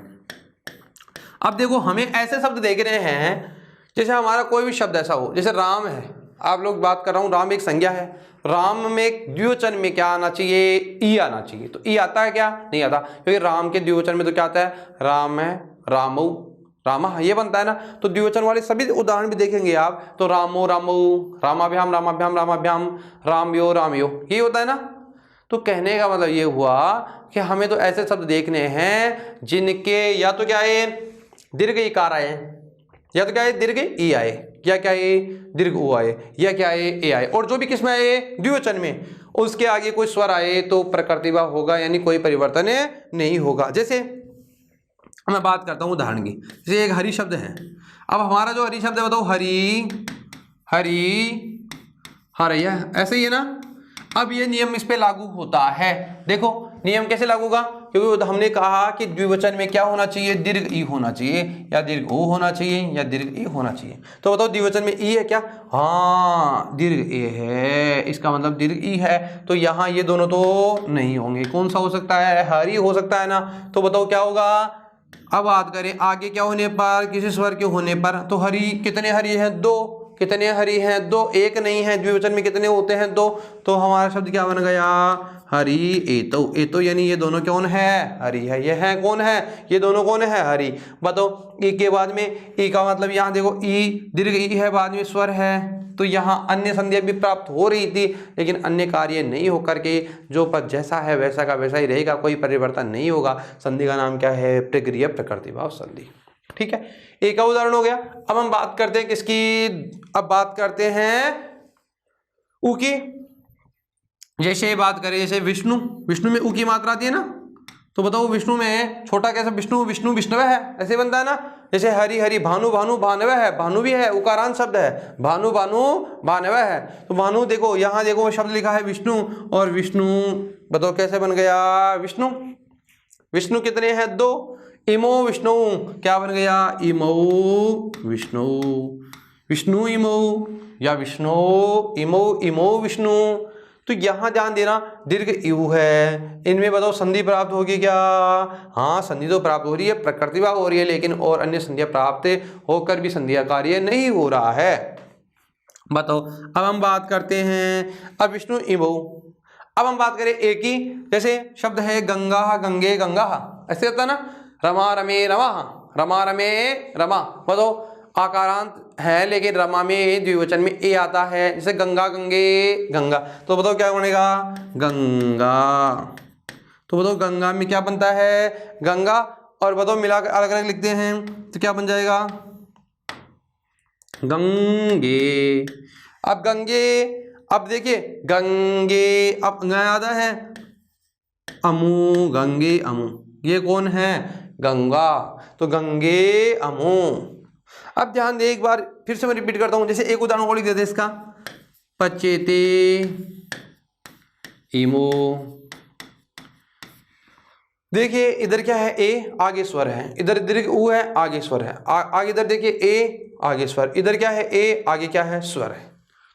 अब देखो हमें ऐसे शब्द देख रहे हैं, जैसे हमारा कोई भी शब्द ऐसा हो, जैसे राम है, आप लोग बात कर रहा हूँ, राम एक संज्ञा है, राम में द्विवचन में क्या आना चाहिए, ई आना चाहिए। तो ई आता है क्या, नहीं आता, क्योंकि राम के द्विवचन में तो क्या आता है, राम है, रामौ, रामा, ये बनता है ना। तो द्विवचन वाले सभी उदाहरण भी देखेंगे आप तो रामो रामौ, रामाभ्याम रामाभ्याम रामाभ्याम, रामयो रामयो, ये होता है ना। तो कहने का मतलब ये हुआ कि हमें तो ऐसे शब्द देखने हैं जिनके या तो क्या है दीर्घ इकार आए, या तो क्या है दीर्घ ई आए, या क्या है दीर्घ उ आए, या क्या है ए आए, और जो भी किसमें आए द्विवचन में उसके आगे कोई स्वर आए तो प्रकृति भाव होगा, यानी कोई परिवर्तन नहीं होगा। जैसे मैं बात करता हूँ उदाहरण की, जैसे एक हरि शब्द है। अब हमारा जो हरि शब्द है बताओ, हरि हरि हरैया, ऐसे ही है ना। अब ये नियम इस पे लागू होता है, देखो नियम कैसे लागू होगा, क्योंकि हमने कहा कि द्विवचन में क्या होना चाहिए, दीर्घ ई होना चाहिए या दीर्घ ओ होना चाहिए या दीर्घ ई होना चाहिए। तो बताओ द्विवचन में ई है क्या? हाँ दीर्घ ए है, इसका मतलब दीर्घ ई है। तो यहाँ ये दोनों तो नहीं होंगे, कौन सा हो सकता है? हरि हो सकता है ना। तो बताओ क्या होगा। अब बात करें आगे क्या होने पर, किसी स्वर के होने पर, तो हरि कितने हरि हैं? दो। कितने हरि हैं? दो। एक नहीं है, द्विवचन में कितने होते हैं? दो। तो हमारा शब्द क्या बन गया? हरि एतो। एतो यानी ये दोनों कौन है? हरि है। ये है कौन है? ये दोनों कौन है? हरि। बताओ ई के बाद में, ई का मतलब यहाँ देखो ई दीर्घ ई है, बाद में स्वर है, तो यहाँ अन्य संध्या भी प्राप्त हो रही थी, लेकिन अन्य कार्य नहीं होकर के जो पद जैसा है वैसा का वैसा ही रहेगा, कोई परिवर्तन नहीं होगा। संधि का नाम क्या है? प्रक्रिया प्रकृति भाव संधि। ठीक है, एक का उदाहरण हो गया। अब हम बात करते हैं किसकी? अब बात करते हैं उ की। जैसे बात करें, जैसे विष्णु, विष्णु में उ की मात्रा आती है ना, तो बताओ विष्णु में छोटा कैसे? विष्णु विष्णु विष्णुव है, ऐसे बनता है ना। जैसे हरि हरि, भानु भानु भानव है, भानु भी है, उकारांत शब्द है, भानु भानु भानव है। तो भानु देखो यहाँ देखो शब्द लिखा है विष्णु, और विष्णु बताओ कैसे बन गया? विष्णु। विष्णु कितने हैं? दो। इमो विष्णु क्या बन गया? इमो विष्णु। विष्णु इमो या विष्णु इमो, इमो विष्णु। तो यहां ध्यान देना दीर्घ यू है, इनमें बताओ संधि प्राप्त होगी क्या? हाँ संधि तो प्राप्त हो रही है, प्रकृति भाव हो रही है, लेकिन और अन्य संधियां प्राप्त होकर भी संधिया कार्य नहीं हो रहा है। बताओ अब हम बात करते हैं अब विष्णु इमो। अब हम बात करें एक ही, जैसे शब्द है गंगा गंगे गंगा, ऐसे होता है ना। रमा रमे रमा, रमा रमे रमा। बताओ आकारांत है, लेकिन रमा में द्विवचन में ए आता है, जैसे गंगा गंगे गंगा। तो बताओ क्या बनेगा? गंगा। तो बताओ गंगा में क्या बनता है? गंगा। और बताओ मिलाकर अलग अलग लिखते हैं तो क्या बन जाएगा? गंगे। अब गंगे, अब देखिए गंगे, अब याद है अमु, गंगे अमु, ये कौन है? गंगा। तो गंगे अमु। अब ध्यान दे, एक बार फिर से मैं रिपीट करता हूं, जैसे एक उदाहरण और लिख देते इसका। पचेते इमो। देखिए इधर क्या है? ए आगे स्वर है, इधर दीर्घ उ है, आगे स्वर है, आगे इधर देखिए ए आगे स्वर, इधर क्या है? ए आगे क्या है? स्वर है।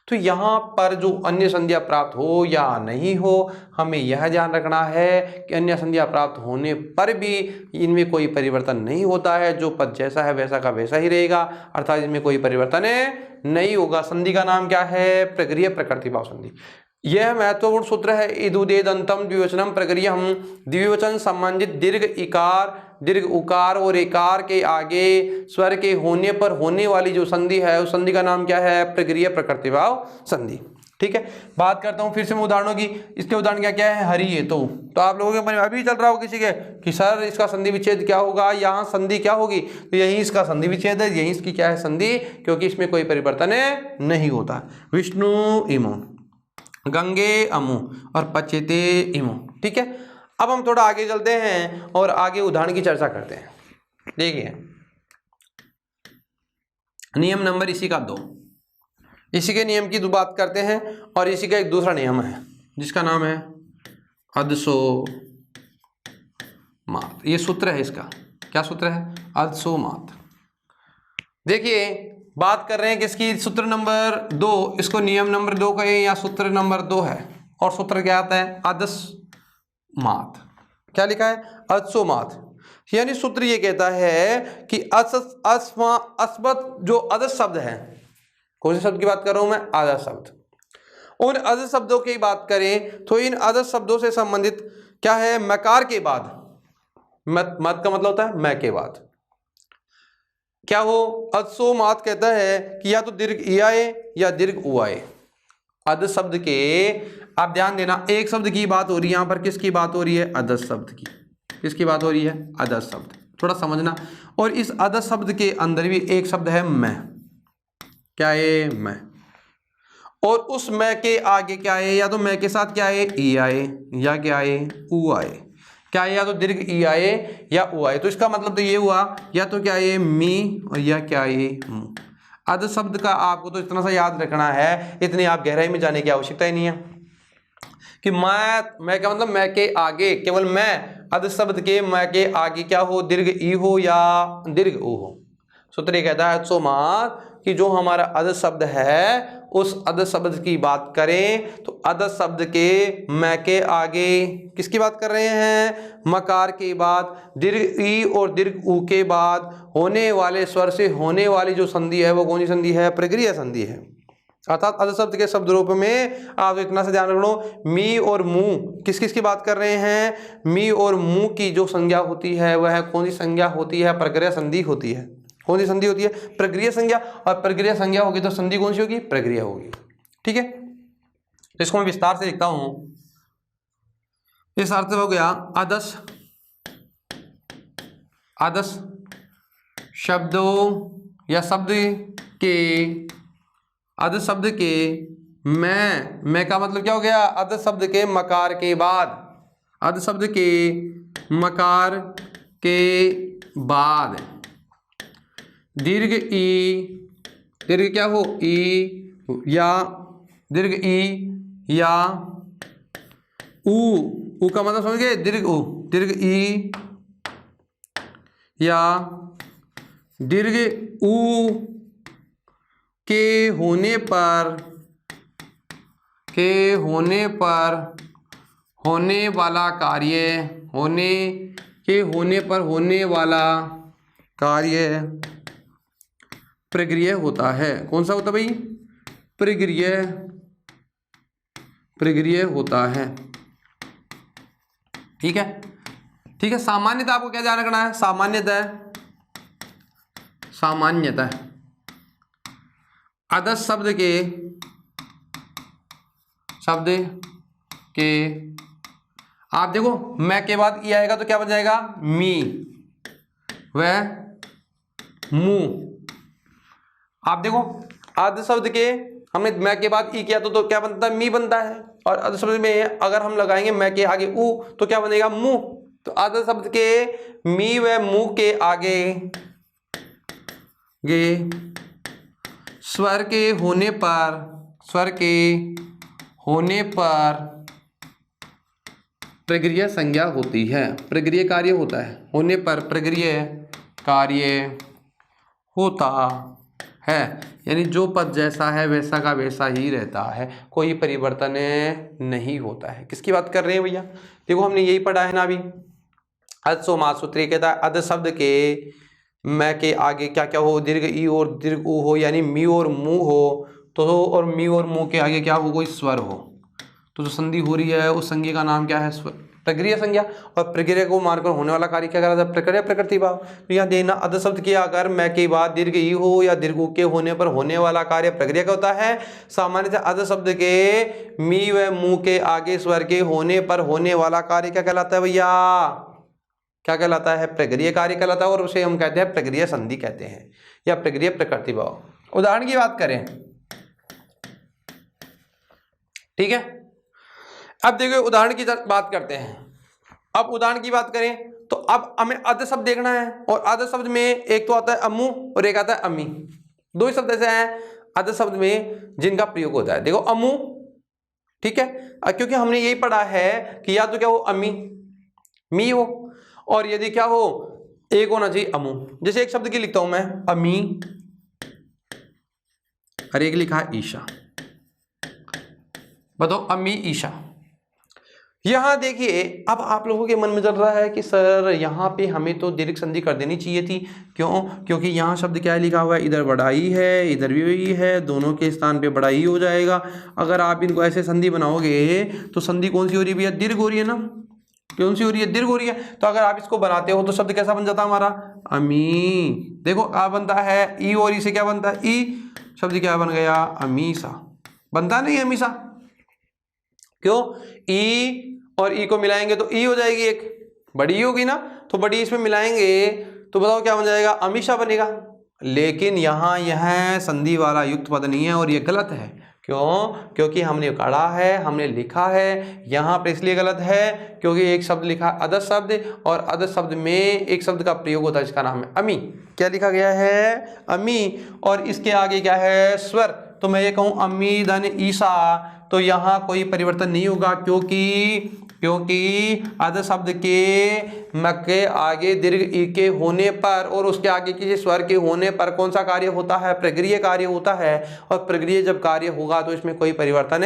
तो यहाँ पर जो अन्य संध्या प्राप्त हो या नहीं हो, हमें यह ध्यान रखना है कि अन्य संध्या प्राप्त होने पर भी इनमें कोई परिवर्तन नहीं होता है, जो पद जैसा है वैसा का वैसा ही रहेगा, अर्थात इनमें कोई परिवर्तन नहीं होगा। संधि का नाम क्या है? प्रक्रिया प्रकृति भाव संधि। यह महत्वपूर्ण सूत्र है। इदुदेदंतम द्विवचनम प्रक्रियम। द्विवचन संबंधित दीर्घ इकार, दीर्घ उकार और एकार के आगे स्वर के होने पर होने वाली जो संधि है उस संधि का नाम क्या है? प्रक्रिया प्रकृति भाव संधि। ठीक है, बात करता हूं फिर से मैं उदाहरणों की। इसके उदाहरण क्या क्या है? हरि ये तो आप लोगों के मन में अभी चल रहा होगा किसी के कि सर इसका संधि विच्छेद क्या होगा, यहाँ संधि क्या होगी? तो यही इसका संधि विच्छेद है, यही इसकी क्या है? संधि, क्योंकि इसमें कोई परिवर्तन नहीं होता। विष्णु इमो, गंगे अमु और पचेते इमो। ठीक है, अब हम थोड़ा आगे चलते हैं और आगे उदाहरण की चर्चा करते हैं। देखिए नियम नंबर इसी का 2, इसी के नियम की बात करते हैं, और इसी का एक दूसरा नियम है जिसका नाम है अदसो मात। ये सूत्र है इसका, क्या सूत्र है? अदसो मात। देखिए बात कर रहे हैं किसकी? सूत्र नंबर 2, इसको नियम नंबर 2 कहें या सूत्र नंबर 2 है, और सूत्र क्या आता है? अदस मात। क्या लिखा है? अदसो मात। यानी सूत्र ये कहता है कि अस्मत जो अदस शब्द है, कौन से शब्द की बात कर रहा हूं मैं? अदस शब्द। उन अदस शब्दों की बात करें तो इन अदस शब्दों से संबंधित क्या है? मकार के बाद, मत का मतलब होता है मैं के बाद, क्या हो? अदसो मात कहता है कि या तो दीर्घ ई आए या दीर्घ उ आए। अदस शब्द के, आप ध्यान देना, एक शब्द की बात हो रही है यहाँ पर, किसकी बात हो रही है? अदस शब्द की। किसकी बात हो रही है? अदस शब्द, थोड़ा समझना। और इस अदस शब्द के अंदर भी एक शब्द है मैं। क्या है? मैं। और उस मैं के आगे क्या है? या तो मैं के साथ क्या है? ई आए, या क्या आए? उ आए। क्या है? या तो दीर्घ ई आए या उ आए। तो इसका मतलब तो ये हुआ, या तो क्या है? मी, और या क्या है? मु। अदस शब्द का आपको तो इतना सा याद रखना है, इतनी आप गहराई में जाने की आवश्यकता ही नहीं है कि मैं क्या मतलब? मैं के आगे केवल मैं, अद शब्द के म के आगे क्या हो, दीर्घ ई हो या दीर्घ ऊ हो। सूत्र ये कहता है कि जो हमारा अद शब्द है उस अद शब्द की बात करें तो अद शब्द के म के आगे किसकी बात कर रहे हैं, मकार के बाद दीर्घ ई और दीर्घ ऊ के बाद होने वाले स्वर से होने वाली जो संधि है वो कौन सी संधि है, प्रक्रिया संधि है। अर्थात अद शब्द के शब्द रूप में आप इतना से ध्यान रख लो, मी और मुंह किस किस की बात कर रहे हैं, मी और मुंह की जो संज्ञा होती है वह कौन सी संज्ञा होती है, प्रक्रिया संधि होती है। कौन सी संधि होती है, प्रक्रिया संज्ञा। और प्रक्रिया संज्ञा होगी तो संधि कौन सी होगी, प्रक्रिया होगी। ठीक है, तो इसको मैं विस्तार से लिखता हूं। इस अर्थ हो गया आदर्श शब्दों या शब्द के अद शब्द के मैं का मतलब क्या हो गया, अद शब्द के मकार के बाद, अद शब्द के मकार के बाद दीर्घ ई, दीर्घ क्या हो ई या दीर्घ ई या ऊ का मतलब समझ गए, दीर्घ ऊ, दीर्घ ई या दीर्घ ऊ के होने पर होने वाला कार्य, होने वाला कार्य प्रक्रिया होता है। कौन सा होता भाई, प्रक्रिया होता है। ठीक है, ठीक है। सामान्यतः आपको क्या ध्यान रखना है, सामान्यतः अदस शब्द के आप देखो मैं के बाद ई आएगा तो क्या बन जाएगा, मी व मुंह। आप देखो अद शब्द के हमने मैं के बाद ई किया तो क्या बनता है, मी बनता है। और अद शब्द में अगर हम लगाएंगे मैं के आगे ऊ तो क्या बनेगा, मुंह। तो अद शब्द के मी व मुंह के आगे स्वर के होने पर प्रक्रिया संज्ञा होती है, प्रक्रिया कार्य होता है, होने पर प्रक्रिया कार्य होता है। यानी जो पद जैसा है वैसा का वैसा ही रहता है, कोई परिवर्तन नहीं होता है। किसकी बात कर रहे हैं भैया, देखो हमने यही पढ़ा है ना अभी, अद सोमास सूत्र कहता है अद शब्द के मैं के आगे क्या क्या हो, दीर्घ ई और दीर्घ ऊ हो, यानी मी और मुंह हो तो, और मी और मुंह के आगे क्या हो, कोई स्वर हो। तो जो संधि हो रही है उस संज्ञा का नाम क्या है, स्वर, प्रक्रिया संज्ञा। और प्रक्रिया को मानकर होने वाला कार्य क्या कहलाता है, प्रक्रिया प्रकृति भाव। तो यहाँ देखना अद शब्द के अगर मैं के बाद दीर्घ ई हो या दीर्घ ऊ के होने पर होने वाला कार्य प्रक्रिया का होता है। सामान्यतः अद शब्द के मी व मुंह के आगे स्वर के होने पर होने वाला कार्य क्या कहलाता है भैया, क्या कहलाता है, प्रक्रिया कार्य कहलाता है। और उसे हम कहते हैं प्रक्रिया संधि कहते हैं या प्रक्रिया प्रकृति भाव। उदाहरण की बात करें, ठीक है, अब देखो उदाहरण की बात करते हैं। अब उदाहरण की बात करें तो अब हमें अद शब्द देखना है, और अद शब्द में एक तो आता है अम्मू और एक आता है अम्मी। दो ही शब्द ऐसे हैं अद शब्द में जिनका प्रयोग होता है। देखो अम्मू, ठीक है, क्योंकि हमने यही पढ़ा है कि या तो क्या हो अम्मी, मी हो, और यदि क्या हो एक होना चाहिए अमू। जैसे एक शब्द की लिखता हूं मैं अमी और एक लिखा है ईशा, बताओ अम्मी ईशा। यहां देखिए अब आप लोगों के मन में चल रहा है कि सर यहां पे हमें तो दीर्घ संधि कर देनी चाहिए थी, क्यों, क्योंकि यहां शब्द क्या लिखा हुआ है, इधर बड़ा ई है इधर भी वही है, दोनों के स्थान पे बड़ा ई हो जाएगा। अगर आप इनको ऐसे संधि बनाओगे तो संधि कौन सी हो रही है भैया, दीर्घ हो रही है ना, कौन सी हो रही है, दीर्घ हो रही है। तो अगर आप इसको बनाते हो तो शब्द कैसा बन जाता हमारा, अमी। देखो क्या बनता है, ई और ई से क्या बनता है, ई, शब्द क्या बन गया, अमीसा। बनता नहीं अमीसा, क्यों, ई और ई को मिलाएंगे तो ई हो जाएगी, एक बड़ी होगी ना, तो बड़ी इसमें मिलाएंगे तो बताओ क्या बन जाएगा, अमीशा बनेगा। लेकिन यहाँ यह संधि वाला युक्त पद नहीं है और ये गलत है। क्यों, क्योंकि हमने पढ़ा है, हमने लिखा है, यहाँ पर इसलिए गलत है क्योंकि एक शब्द लिखा अदस शब्द, और अदस शब्द में एक शब्द का प्रयोग होता है जिसका नाम है अमी। क्या लिखा गया है, अमी, और इसके आगे क्या है, स्वर। तो मैं ये कहूँ अम्मी धन ईसा, तो यहाँ कोई परिवर्तन नहीं होगा, क्योंकि क्योंकि अध शब्द के म के आगे दीर्घ ई के होने पर और उसके आगे किसी स्वर के होने पर कौन सा कार्य होता है? प्रगृह्य कार्य होता है। और प्रगृह्य जब कार्य होगा तो इसमें कोई परिवर्तन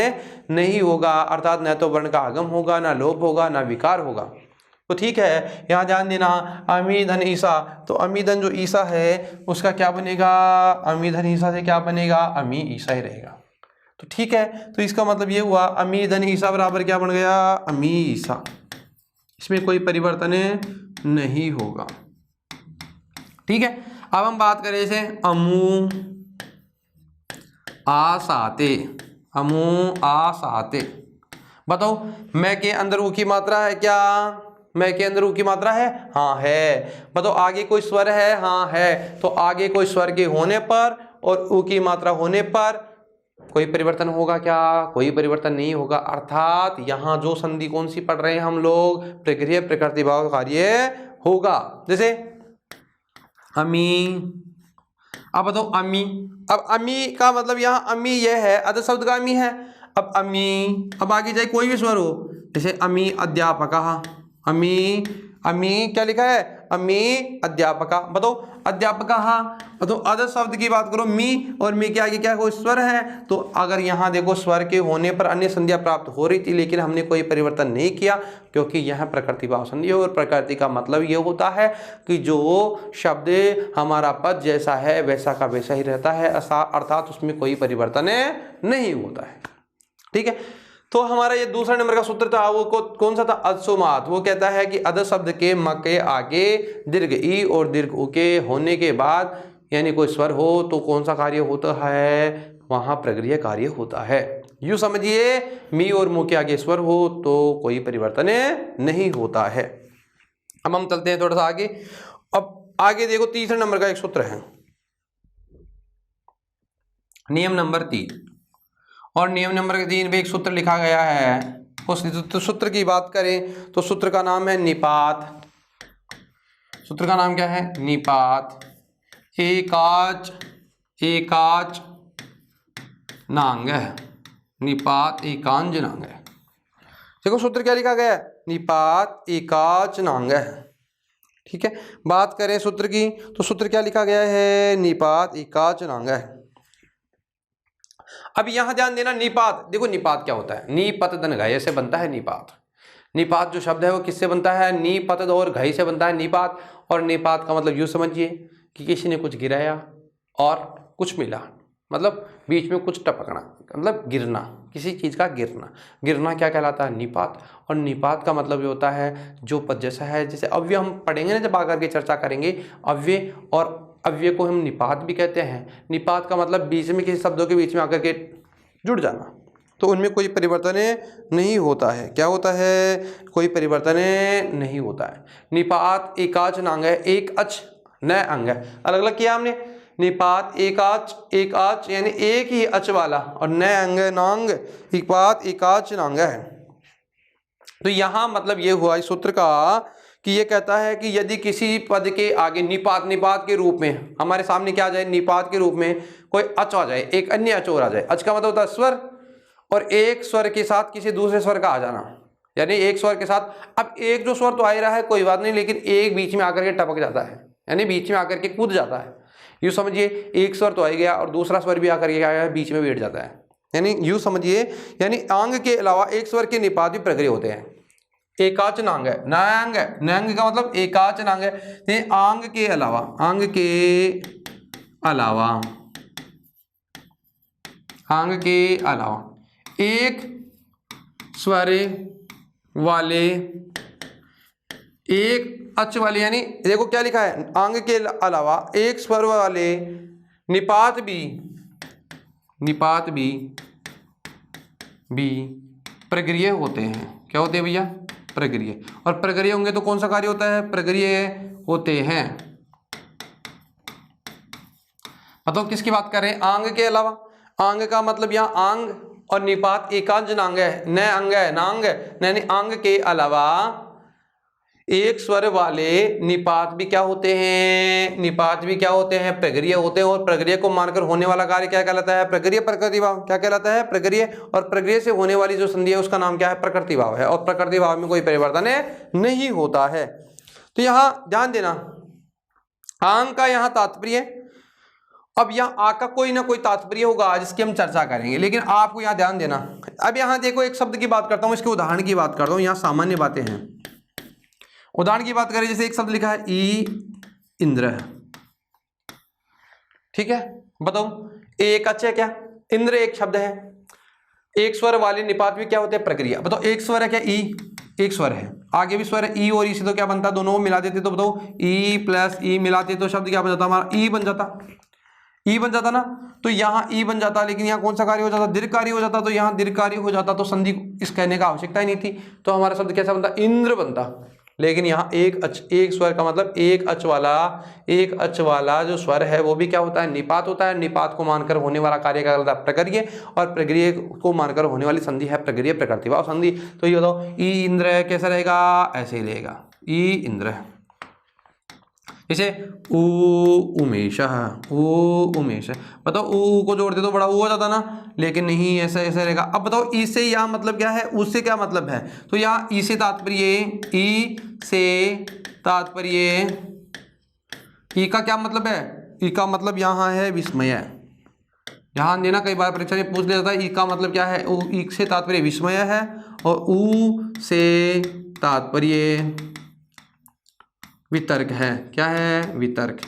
नहीं होगा, अर्थात न तो वर्ण का आगम होगा, ना लोप होगा, ना विकार होगा। तो ठीक है, यहाँ ध्यान देना, अमी धन ईसा, तो अमी धन जो ईसा है उसका क्या बनेगा? अमी धन ईसा से क्या बनेगा? अमी ईसा ही रहेगा। तो ठीक है, तो इसका मतलब ये हुआ अमी धन ईसा बराबर क्या बन गया? अमी ईसा। इसमें कोई परिवर्तन नहीं होगा। ठीक है, अब हम बात करें जैसे अमू आसाते, अमू आसाते। बताओ, मैं के अंदर ऊ की मात्रा है क्या? मैं के अंदर ऊ की मात्रा है? हाँ है। बताओ आगे कोई स्वर है? हाँ है। तो आगे कोई स्वर के होने पर और ऊ की मात्रा होने पर कोई परिवर्तन होगा क्या? कोई परिवर्तन नहीं होगा, अर्थात यहाँ जो संधि कौन सी पढ़ रहे हैं हम लोग? प्रगृह्य प्रकृति भाव कार्य होगा। जैसे अमी, अब बताओ अमी, अब अमी का मतलब यहाँ अमी यह है, अध शब्द का अमी है। अब अमी, अब आगे जाए कोई भी स्वर हो, जैसे अमी अध्यापकः, अमी, अमी क्या लिखा है? अमी अध्यापका। बताओ अध्यापकः, बताओ अध शब्द की बात करो, मी और मी के आगे क्या कोई स्वर है? तो अगर यहाँ देखो स्वर के होने पर अन्य संज्ञा प्राप्त हो रही थी, लेकिन हमने कोई परिवर्तन नहीं किया क्योंकि यह प्रकृति भाव संधि है। और प्रकृति का मतलब ये होता है कि जो शब्द हमारा पद जैसा है वैसा का वैसा ही रहता है, अर्थात उसमें कोई परिवर्तन नहीं होता है। ठीक है, तो हमारा ये दूसरा नंबर का सूत्र था, वो कौन सा था? अधसुमात। वो कहता है कि अध शब्द के म के आगे दीर्घ ई और दीर्घ उ के होने के बाद यानी कोई स्वर हो तो कौन सा कार्य होता है? वहां प्रगृह्य कार्य होता है। यूं समझिए, मी और मु के आगे स्वर हो तो कोई परिवर्तन नहीं होता है। अब हम चलते हैं थोड़ा सा आगे। अब आगे देखो, तीसरे नंबर का एक सूत्र है, नियम नंबर 3। और नियम नंबर 3 में एक सूत्र लिखा गया है। उस सूत्र की बात करें तो सूत्र का नाम है निपात। सूत्र का नाम क्या है? निपात। एकाच एकाच नांग है, निपात एकांज नांग है। देखो सूत्र क्या लिखा गया है? निपात एकाच नांग है। ठीक है, बात करें सूत्र की तो सूत्र क्या लिखा गया है? निपात एकाच नांग है। अब यहां ध्यान देना, निपात, देखो निपात क्या होता है? नी पत धन घय से बनता है निपात। निपात जो शब्द है वो किससे बनता है? नी पत और घय से बनता है निपात। और निपात का मतलब यूं समझिए कि किसी ने कुछ गिराया और कुछ मिला, मतलब बीच में कुछ टपकना, मतलब गिरना, किसी चीज का गिरना। गिरना क्या कहलाता है? निपात। और निपात का मतलब ये होता है जो पद जैसा है, जैसे अव्यय हम पढ़ेंगे ना जब आकर के चर्चा करेंगे, अव्यय और अव्यय को हम निपात भी कहते हैं। निपात का मतलब बीच में किसी शब्दों के बीच में आकर के जुड़ जाना, तो उनमें कोई परिवर्तन नहीं होता है। क्या होता है? कोई परिवर्तन नहीं होता है। निपात एकाच नांग है, एक अच न अंग है। अलग अलग किया हमने, निपात एकाच, एकाच यानी एक ही अच वाला, और न अंग नांग, निपात एकाच नांग है। तो यहां मतलब ये हुआ इस सूत्र का कि ये कहता है कि यदि किसी पद के आगे निपात, निपात के रूप में हमारे सामने क्या आ जाए? निपात के रूप में कोई अच आ जाए, एक अन्य अच और आ जाए। अच का मतलब होता है स्वर, और एक स्वर के साथ किसी दूसरे स्वर का आ जाना, यानी एक स्वर के साथ, अब एक जो स्वर तो आ ही रहा है कोई बात नहीं, लेकिन एक बीच में आकर के टपक जाता है, यानी बीच में आकर के कूद जाता है। यूँ समझिए, एक स्वर तो आ गया और दूसरा स्वर भी आकर के आया है, बीच में बैठ जाता है। यानी यूँ समझिए, यानी आंग के अलावा एक स्वर के निपात भी प्रगृह्य होते हैं। एकाच नांग है, नांग है, नांग का मतलब एकाच नांग है। आंग के अलावा, आंग के अलावा, आंग के अलावा एक स्वर वाले, एक अच वाले, यानी देखो क्या लिखा है? आंग के अलावा एक स्वर वाले निपात भी प्रगृह्य होते हैं। क्या होते हैं भैया? प्रगृह्य। और प्रगृह्य होंगे तो कौन सा कार्य होता है? प्रगृह्य होते हैं। मतलब किसकी बात कर रहे हैं? आंग के अलावा। आंग का मतलब यहाँ आंग और निपात एकांज नांग है, न अंग है, नांग है, यानी आंग के अलावा एक स्वर वाले निपात भी क्या होते हैं, निपात भी क्या होते हैं, प्रगरीय होते हैं। और प्रगरीय को मानकर होने वाला कार्य क्या कहलाता है, प्रगरीय प्रकृति भाव। क्या कहलाता है, प्रगरीय। और प्रगरीय से होने वाली जो संधि है उसका नाम क्या है, प्रकृति भाव है। और प्रकृति भाव में कोई परिवर्तन नहीं होता है। तो यहां ध्यान देना, आंग का यहां तात्पर्य, अब यहाँ आ का कोई ना कोई तात्पर्य होगा जिसकी हम चर्चा करेंगे, लेकिन आपको यहाँ ध्यान देना। अब यहाँ देखो, एक शब्द की बात करता हूँ, इसके उदाहरण की बात करता हूँ। यहाँ सामान्य बातें हैं। उदाहरण की बात करें, जैसे एक शब्द लिखा है ई इंद्र, ठीक है। बताओ, एक अच्छा है क्या, इंद्र एक शब्द है, एक स्वर वाले निपात भी क्या होते हैं, प्रक्रिया। बताओ, एक स्वर है क्या, ई, एक स्वर है, आगे भी स्वर है ई, और ई से तो क्या बनता, दोनों को मिला देते तो बताओ ई प्लस ई मिलाते तो शब्द क्या बन जाता हमारा, ई बन जाता, ई बन जाता ना। तो यहाँ ई बन जाता, लेकिन यहाँ कौन सा कार्य हो जाता, दीर्घकारी हो जाता। तो यहाँ दीर्घकारी हो जाता तो संधि इस कहने का आवश्यकता ही नहीं थी, तो हमारा शब्द कैसा बनता, इंद्र बनता। लेकिन यहाँ एक स्वर का मतलब एक अच वाला जो स्वर है वो भी क्या होता है, निपात होता है। निपात को मानकर होने वाला कार्य क्या होता है, प्रगरीय। और प्रगरीय को मानकर होने वाली संधि है प्रगरीय प्रकृति भाव संधि। तो ये बताओ, ई इंद्र कैसा रहेगा, ऐसे ही रहेगा, ई इंद्र। जैसे ऊ उमेश, ऊ उमेश, बताओ ऊ को जोड़ते तो बड़ा ऊ हो जाता ना, लेकिन नहीं, ऐसा ऐसा रहेगा। अब बताओ, ई से यहाँ मतलब क्या है, उससे क्या मतलब है। तो यहाँ ई से तात्पर्य, ई से तात्पर्य, ई का क्या मतलब है, ई का मतलब यहाँ है विस्मय। ध्यान देना, कई बार परीक्षा में पूछ लिया जाता है, ई का मतलब क्या है, ई से तात्पर्य विस्मय है, और ऊ से तात्पर्य वितर्क है। क्या है, वितर्क।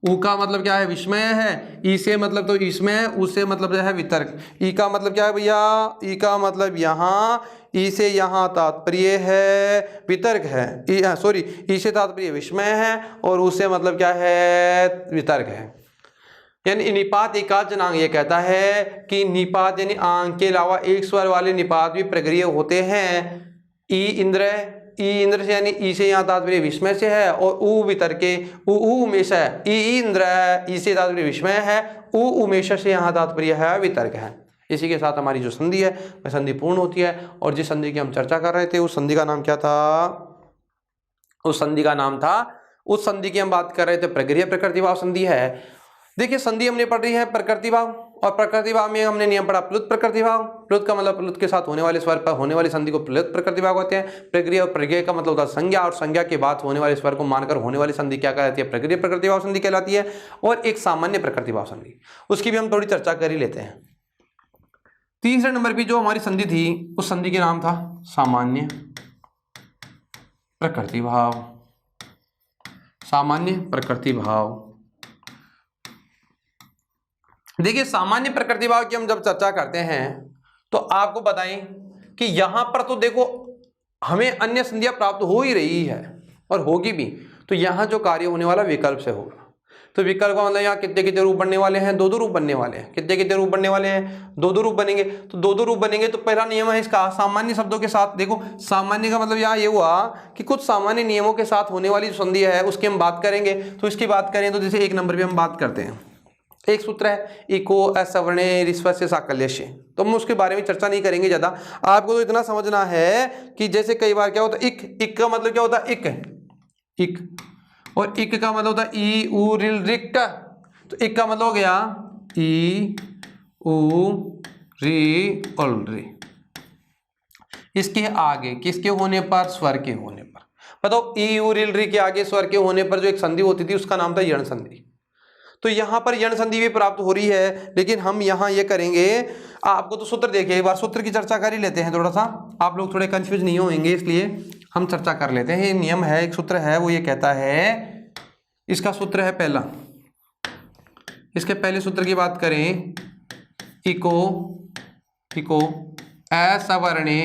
ऊ का मतलब क्या है, विस्मय है। ई से मतलब तो इसमें, ऊ से मतलब है वितर्क। ई का मतलब क्या है भैया, ई का मतलब यहाँ, ई से यहाँ तात्पर्य है वितर्क है, सॉरी, ई से तात्पर्य विस्मय है, और ऊ से मतलब क्या है, वितर्क है। यानी निपात एकाच जनांग ये कहता है कि निपात यानी आंग के अलावा एक स्वर वाले निपात भी प्रगरीय होते हैं। ई इंद्र, ई इंद्र से यानी ई से यहाँ तात्पर्य विस्मय से है, और ऊ वितर्के, ऊ उमेश है, ई इंद्र है, ई से तात्पर्य विस्मय है, ऊ उमेश से यहाँ तात्पर्य है वितर्क है। इसी के साथ हमारी जो संधि है वह संधि पूर्ण होती है। और जिस संधि की हम चर्चा कर रहे थे उस संधि का नाम क्या था, उस संधि का नाम था, उस संधि की हम बात कर रहे थे प्रगरीय प्रकृति भाव संधि है। देखिए, संधि हमने पढ़ी है प्रकृति भाव, और प्रकृति भाव में हमने नियम पढ़ा प्लुत प्रकृति भाव। प्लुत का मतलब प्लुत के साथ होने वाले स्वर पर होने वाली संधि को प्लुत प्रकृति भाव कहते हैं। प्रगरीय और प्रगरीय का मतलब होता है संज्ञा, और संज्ञा के बाद होने वाले स्वर को मानकर होने वाली संधि क्या कहलाती है, प्रगरीय प्रकृति भाव संधि कहलाती है। और एक सामान्य प्रकृति भाव संधि, उसकी भी हम थोड़ी चर्चा कर ही लेते हैं। तीसरे नंबर पर जो हमारी संधि थी उस संधि के नाम था सामान्य प्रकृति भाव, सामान्य प्रकृति भाव। देखिए, सामान्य प्रकृति भाव की हम जब चर्चा करते हैं तो आपको बताएं कि यहां पर तो देखो हमें अन्य संधियां प्राप्त हो ही रही है और होगी भी, तो यहां जो कार्य होने वाला विकल्प से होगा। तो विकल्प का मतलब यहाँ कितने कितने रूप बनने वाले हैं, दो दो रूप बनने वाले हैं। कितने कितने रूप बनने वाले हैं, दो दो रूप बनेंगे। तो दो दो रूप बनेंगे तो पहला नियम है इसका सामान्य शब्दों के साथ। देखो, सामान्य का मतलब यहाँ ये हुआ कि कुछ सामान्य नियमों के साथ होने वाली जो संधि है उसकी हम बात करेंगे। तो इसकी बात करें तो जैसे एक नंबर पर हम बात करते हैं, एक सूत्र है इको असवर्णे रिस्व से साकल्यस्य, तो हम उसके बारे में चर्चा नहीं करेंगे ज्यादा। आपको तो इतना समझना है कि जैसे कई बार क्या होता है, इक का मतलब क्या होता है, इक, और इक का मतलब होता है ई उ रिल रिक। तो इक का मतलब हो गया ई उ री और री, इसके आगे किसके होने पर, स्वर के होने पर। बताओ, ई उ रिल री के आगे स्वर के होने पर जो एक संधि होती थी उसका नाम था यण संधि। तो यहां पर यण संधि भी प्राप्त हो रही है, लेकिन हम यहां ये करेंगे, आपको तो सूत्र देखिए, एक बार सूत्र की चर्चा कर ही लेते हैं। थोड़ा सा आप लोग थोड़े कंफ्यूज नहीं होंगे, इसलिए हम चर्चा कर लेते हैं। ये नियम है, एक सूत्र है, वो ये कहता है, इसका सूत्र है पहला, इसके पहले सूत्र की बात करें, इको असवर्णे,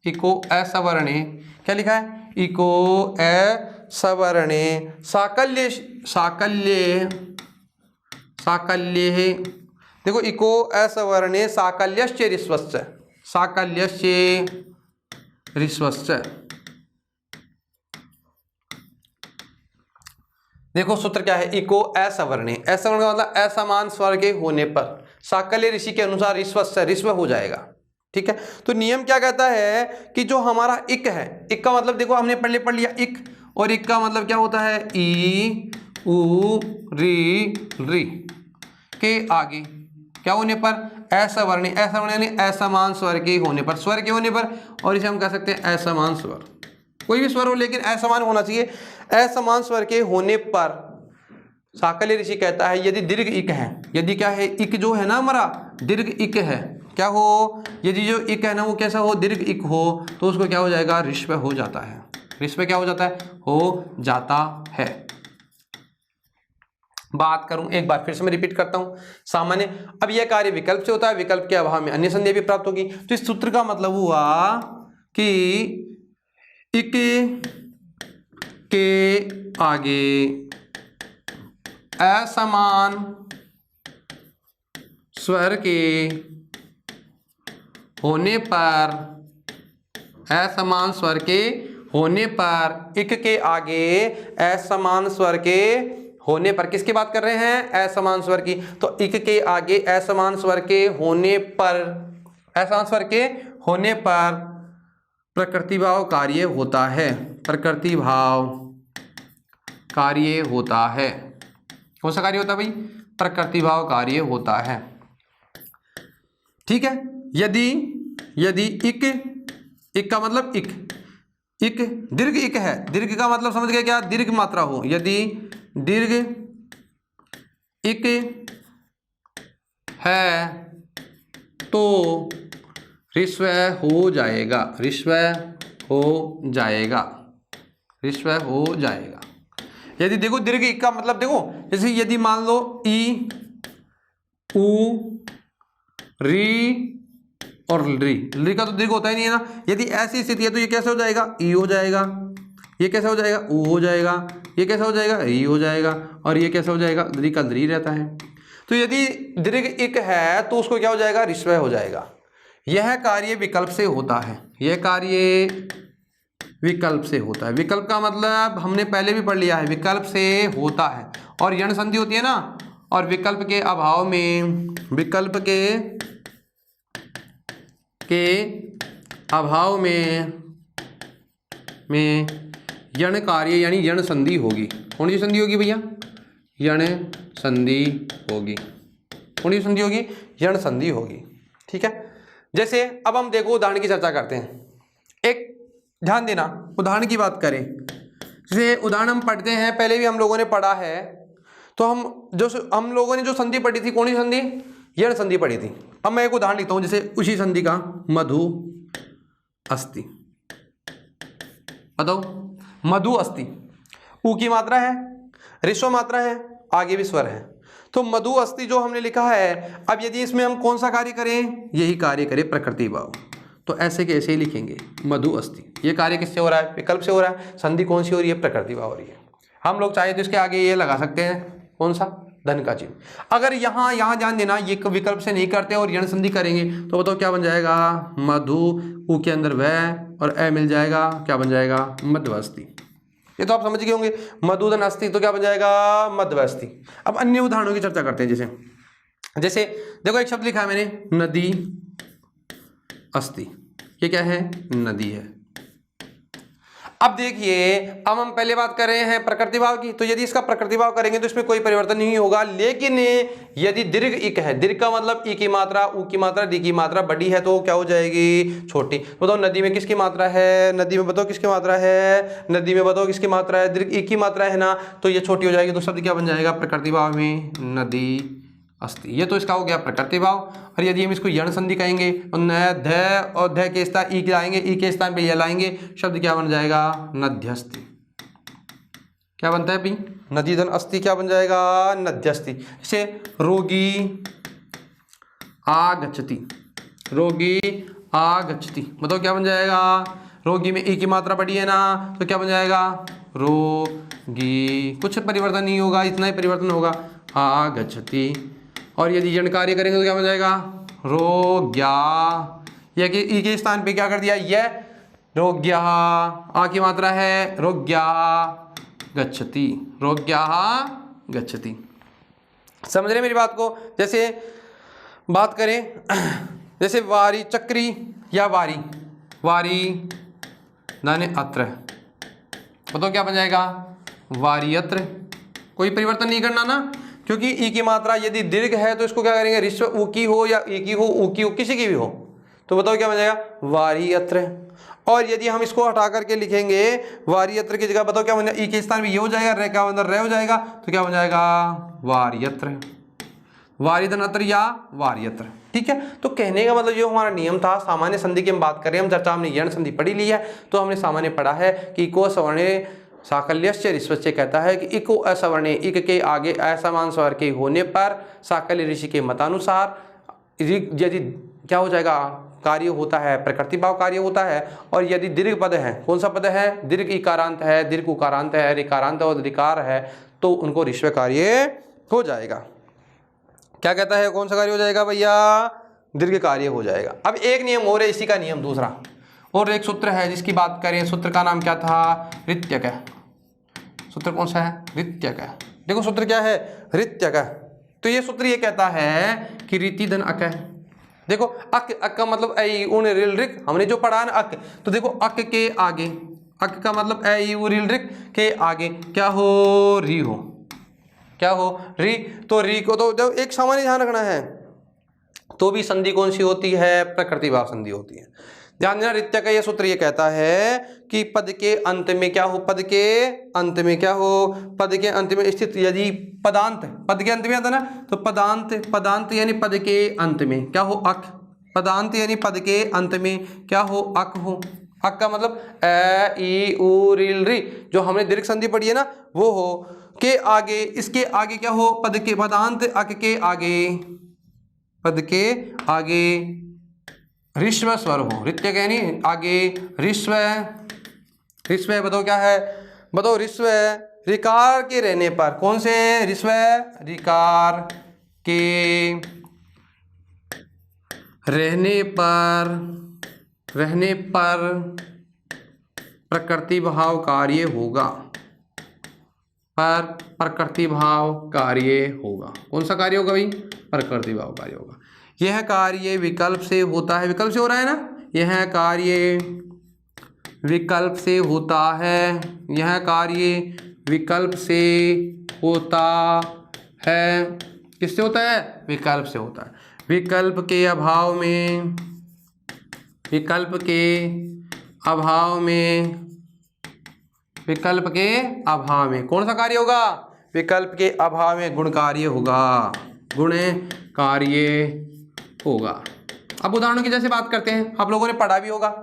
इको असवर्णे, क्या लिखा है, इको असवर्णे साकल्य, साकल्ये, देखो इको असवर्णे साकल्यश्च ऋस्वश्च, साकल्यश्च ऋस्वश्च। देखो सूत्र क्या है, इको असवर्णे, असवर्ण का मतलब असमान स्वर के होने पर, साकल्य ऋषि के अनुसार ऋस्वश्च, ऋस्व हो जाएगा। ठीक है। तो नियम क्या कहता है कि जो हमारा इक है, इक का मतलब देखो हमने पढ़ लिया इक, और इक का मतलब क्या होता है ई उ री के आगे क्या होने पर असवर्ण, असवर्ण यानी असमान स्वर के होने पर, स्वर के होने पर, और इसे हम कह सकते हैं असमान स्वर। कोई भी स्वर हो लेकिन असमान होना चाहिए। असमान स्वर के होने पर शाकल्य ऋषि कहता है यदि दीर्घ इक है, यदि क्या है इक जो है ना हमारा दीर्घ इक है, क्या हो, यदि जो इक है ना वो कैसा हो, दीर्घ इक हो, तो उसको क्या हो जाएगा, ऋष्व हो जाता है। ऋष्व क्या हो जाता है, हो जाता है। बात करूं एक बार फिर से मैं रिपीट करता हूं सामान्य। अब यह कार्य विकल्प से होता है, विकल्प के अभाव में अन्य संज्ञा भी प्राप्त होगी। तो इस सूत्र का मतलब हुआ कि इक के आगे असमान स्वर के होने पर, असमान स्वर के होने पर, इक के आगे असमान स्वर के होने पर, किसकी बात कर रहे हैं, असमान स्वर की। तो इक के आगे असमान स्वर के होने पर, असमान स्वर के होने पर प्रकृतिभाव कार्य होता है, प्रकृतिभाव कार्य होता है। कौन सा कार्य होता है भाई, प्रकृतिभाव कार्य होता है। ठीक है। यदि इक का मतलब इक दीर्घ इक है, दीर्घ का मतलब समझ गए क्या, दीर्घ मात्रा हो, यदि दीर्घ इक है तो ऋस्व हो जाएगा, ऋस्व हो जाएगा, ऋस्व हो जाएगा। यदि देखो दीर्घ इक का मतलब देखो, जैसे यदि मान लो ई उ री और री का तो दीर्घ होता ही नहीं है ना। यदि ऐसी स्थिति है तो ये कैसे हो जाएगा, ई हो जाएगा, ये कैसे हो जाएगा, ऊ हो जाएगा, ये कैसे हो जाएगा, ई हो जाएगा, और ये कैसे हो जाएगा, द्री का द्री रहता है। तो यदि दीर्घ इक है तो उसको क्या हो जाएगा, ऋस्व हो जाएगा। यह कार्य विकल्प से होता है, यह कार्य विकल्प से होता है। विकल्प का मतलब हमने पहले भी पढ़ लिया है, विकल्प से होता है। और यण संधि होती है ना, और विकल्प के अभाव में, विकल्प के अभाव में यण कार्य यानी यण संधि होगी। कौन सी संधि होगी भैया, यण संधि होगी। कौन सी संधि होगी, यण संधि होगी। ठीक है। जैसे अब हम देखो उदाहरण की चर्चा करते हैं। एक ध्यान देना, उदाहरण की बात करें, जैसे उदाहरण हम पढ़ते हैं, पहले भी हम लोगों ने पढ़ा है। तो हम लोगों ने जो संधि पढ़ी थी, कौन सी संधि, यण संधि पढ़ी थी। अब मैं एक उदाहरण लिखता हूं, जैसे उसी संधि का, मधु अस्ति। बताओ, मधु अस्ति, ऊ की मात्रा है, ऋस्व मात्रा है, आगे भी स्वर है। तो मधु अस्ति जो हमने लिखा है, अब यदि इसमें हम कौन सा कार्य करें, यही कार्य करें प्रकृति भाव। तो ऐसे के ऐसे ही लिखेंगे, मधु अस्ति। ये कार्य किससे हो रहा है, विकल्प से हो रहा है। संधि कौन सी हो रही है, प्रकृति भाव हो रही है। हम लोग चाहे तो इसके आगे ये लगा सकते हैं, कौन सा, धन का चिन्ह। अगर यहाँ ध्यान देना, ये विकल्प से नहीं करते और यण संधि करेंगे तो बताओ क्या बन जाएगा, मधु, ऊ के अंदर वह और ए मिल जाएगा, क्या बन जाएगा, मध्वस्ति। ये तो आप समझ गए होंगे, मधुधन अस्ति तो क्या बन जाएगा, मध्वस्ति। अब अन्य उदाहरणों की चर्चा करते हैं। जैसे देखो एक शब्द लिखा है मैंने, नदी अस्ति। ये क्या है, नदी है। अब देखिए, अब हम पहले बात कर रहे हैं प्रकृति भाव की। तो यदि इसका प्रकृति भाव करेंगे तो इसमें कोई परिवर्तन नहीं होगा। लेकिन यदि दीर्घ इक है, दीर्घ का मतलब ई की मात्रा, ऊ की मात्रा, डी की मात्रा बड़ी है तो क्या हो जाएगी, छोटी। बताओ नदी में किसकी मात्रा है, नदी में बताओ किसकी मात्रा है, नदी में बताओ किसकी मात्रा है, दीर्घ ई की मात्रा है ना, तो ये छोटी हो जाएगी। तो शब्द क्या बन जाएगा, प्रकृति भाव में नदी अस्ति। ये तो इसका हो गया प्रकृति भाव। और यदि हम इसको यण संधि कहेंगे तो न ध और ध के स्थान ई लाएंगे, ई के स्थान पे ये लाएंगे, शब्द क्या बन जाएगा, नध्यस्ति। क्या बनता है भाई, नदी धन अस्ति क्या बन जाएगा, नध्यस्ति। जैसे रोगी आगच्छति, रोगी आगच्छति, बताओ क्या बन जाएगा, रोगी में ई की मात्रा बड़ी है ना, तो क्या बन जाएगा, रोगी। कुछ परिवर्तन नहीं होगा, इतना ही परिवर्तन होगा, आगच्छति। और यदि यण कार्य करेंगे तो क्या बन जाएगा, रोग्या। यह कि ई के स्थान पे क्या कर दिया, यह रोग्या, आ की मात्रा है, रोग्या गच्छति, रोग्या गच्छति। समझ रहे मेरी बात को। जैसे बात करें जैसे वारी चक्री या वारी, वारी धन अत्र, बताओ क्या बन जाएगा, वारियत्र। कोई परिवर्तन नहीं करना ना, क्योंकि ई की मात्रा यदि दीर्घ है तो इसको क्या करेंगे, ऋस्व ऊ की हो या ई की हो, ऊ की हो, किसी की भी हो, तो बताओ क्या बन जाएगा, वारियत्र। और यदि हम इसको हटा करके लिखेंगे वारियत्र की जगह, बताओ क्या बन जाएगा, ई के स्थान में ये हो जाएगा, रे का अंदर रे हो जाएगा, तो क्या बन जाएगा, वारियत्र, वारिधन अत्र या वारियत्र। ठीक है, तो कहने का मतलब जो हमारा नियम था, सामान्य संधि की हम बात करें, हम चर्चा हमने यण संधि पढ़ी ली है, तो हमने सामान्य पढ़ा है कि इको सवर्णे साकल्यस्य ऋस्वस्य कहता है कि इको असवर्णे, इक के आगे असमान स्वर के होने पर साकल्य ऋषि के मतानुसार यदि क्या हो जाएगा, कार्य होता है, प्रकृति भाव कार्य होता है। और यदि दीर्घ पद है, कौन सा पद है, दीर्घ इकारांत है, दीर्घ उकारांत है, ऋकारांत और ऋकार है, तो उनको ऋष्व कार्य हो जाएगा। क्या कहता है, कौन सा कार्य हो जाएगा भैया, दीर्घ कार्य हो जाएगा। अब एक नियम और है, इसी का नियम दूसरा, और एक सूत्र है जिसकी बात करें, सूत्र का नाम क्या था, ऋत्यक है। सूत्र कौन सा है, ऋत्यक है। देखो सूत्र क्या है, ऋत्यक है। तो ये सूत्र ये कहता है कि रीति धन अक है। देखो अक, अक का मतलब ऐ उन रिल रिक, हमने जो पढ़ा ना अक, तो देखो अक के आगे, अक का मतलब ऐ उ रिल रिक के आगे क्या हो, री हो, क्या हो, री। तो री को तो जब एक सामान्य ध्यान रखना है, तो भी संधि कौन सी होती है, प्रकृति भाव संधि होती है। ध्यान देना, ऋत्य का यह सूत्र ये कहता है कि पद के अंत में क्या हो, पद के अंत में क्या हो, पद के अंत में स्थित यदि पदांत, पद के अंत में आता ना, तो पदांत, पदांत यानी पद के अंत में क्या हो, अक, पदांत यानी पद के अंत में क्या हो, अक हो। अक का मतलब ए ई उ रिल री, जो हमने दीर्घ संधि पढ़ी है ना, वो हो, के आगे, इसके आगे क्या हो, पद के पदांत अक के आगे, पद के आगे ऋस्व स्वर हो, ऋत्य यानी आगे ऋस्व, ऋस्व बताओ क्या है, बताओ ऋस्व ऋकार के रहने पर, कौन से ऋस्व, ऋकार के रहने पर, रहने पर प्रकृति भाव कार्य होगा, पर प्रकृति भाव कार्य होगा। कौन सा कार्य होगा भाई, प्रकृति भाव कार्य होगा। यह कार्य विकल्प से होता है, विकल्प से हो रहा है ना, यह कार्य विकल्प से होता है, यह कार्य विकल्प से होता है, किससे होता है, विकल्प से होता है। विकल्प के अभाव में, विकल्प के अभाव में, विकल्प के अभाव में कौन सा कार्य होगा, विकल्प के अभाव में गुण कार्य होगा, गुण कार्य होगा। अब उदाहरणों की जैसे बात करते हैं, आप लोगों ने पढ़ा भी होगा,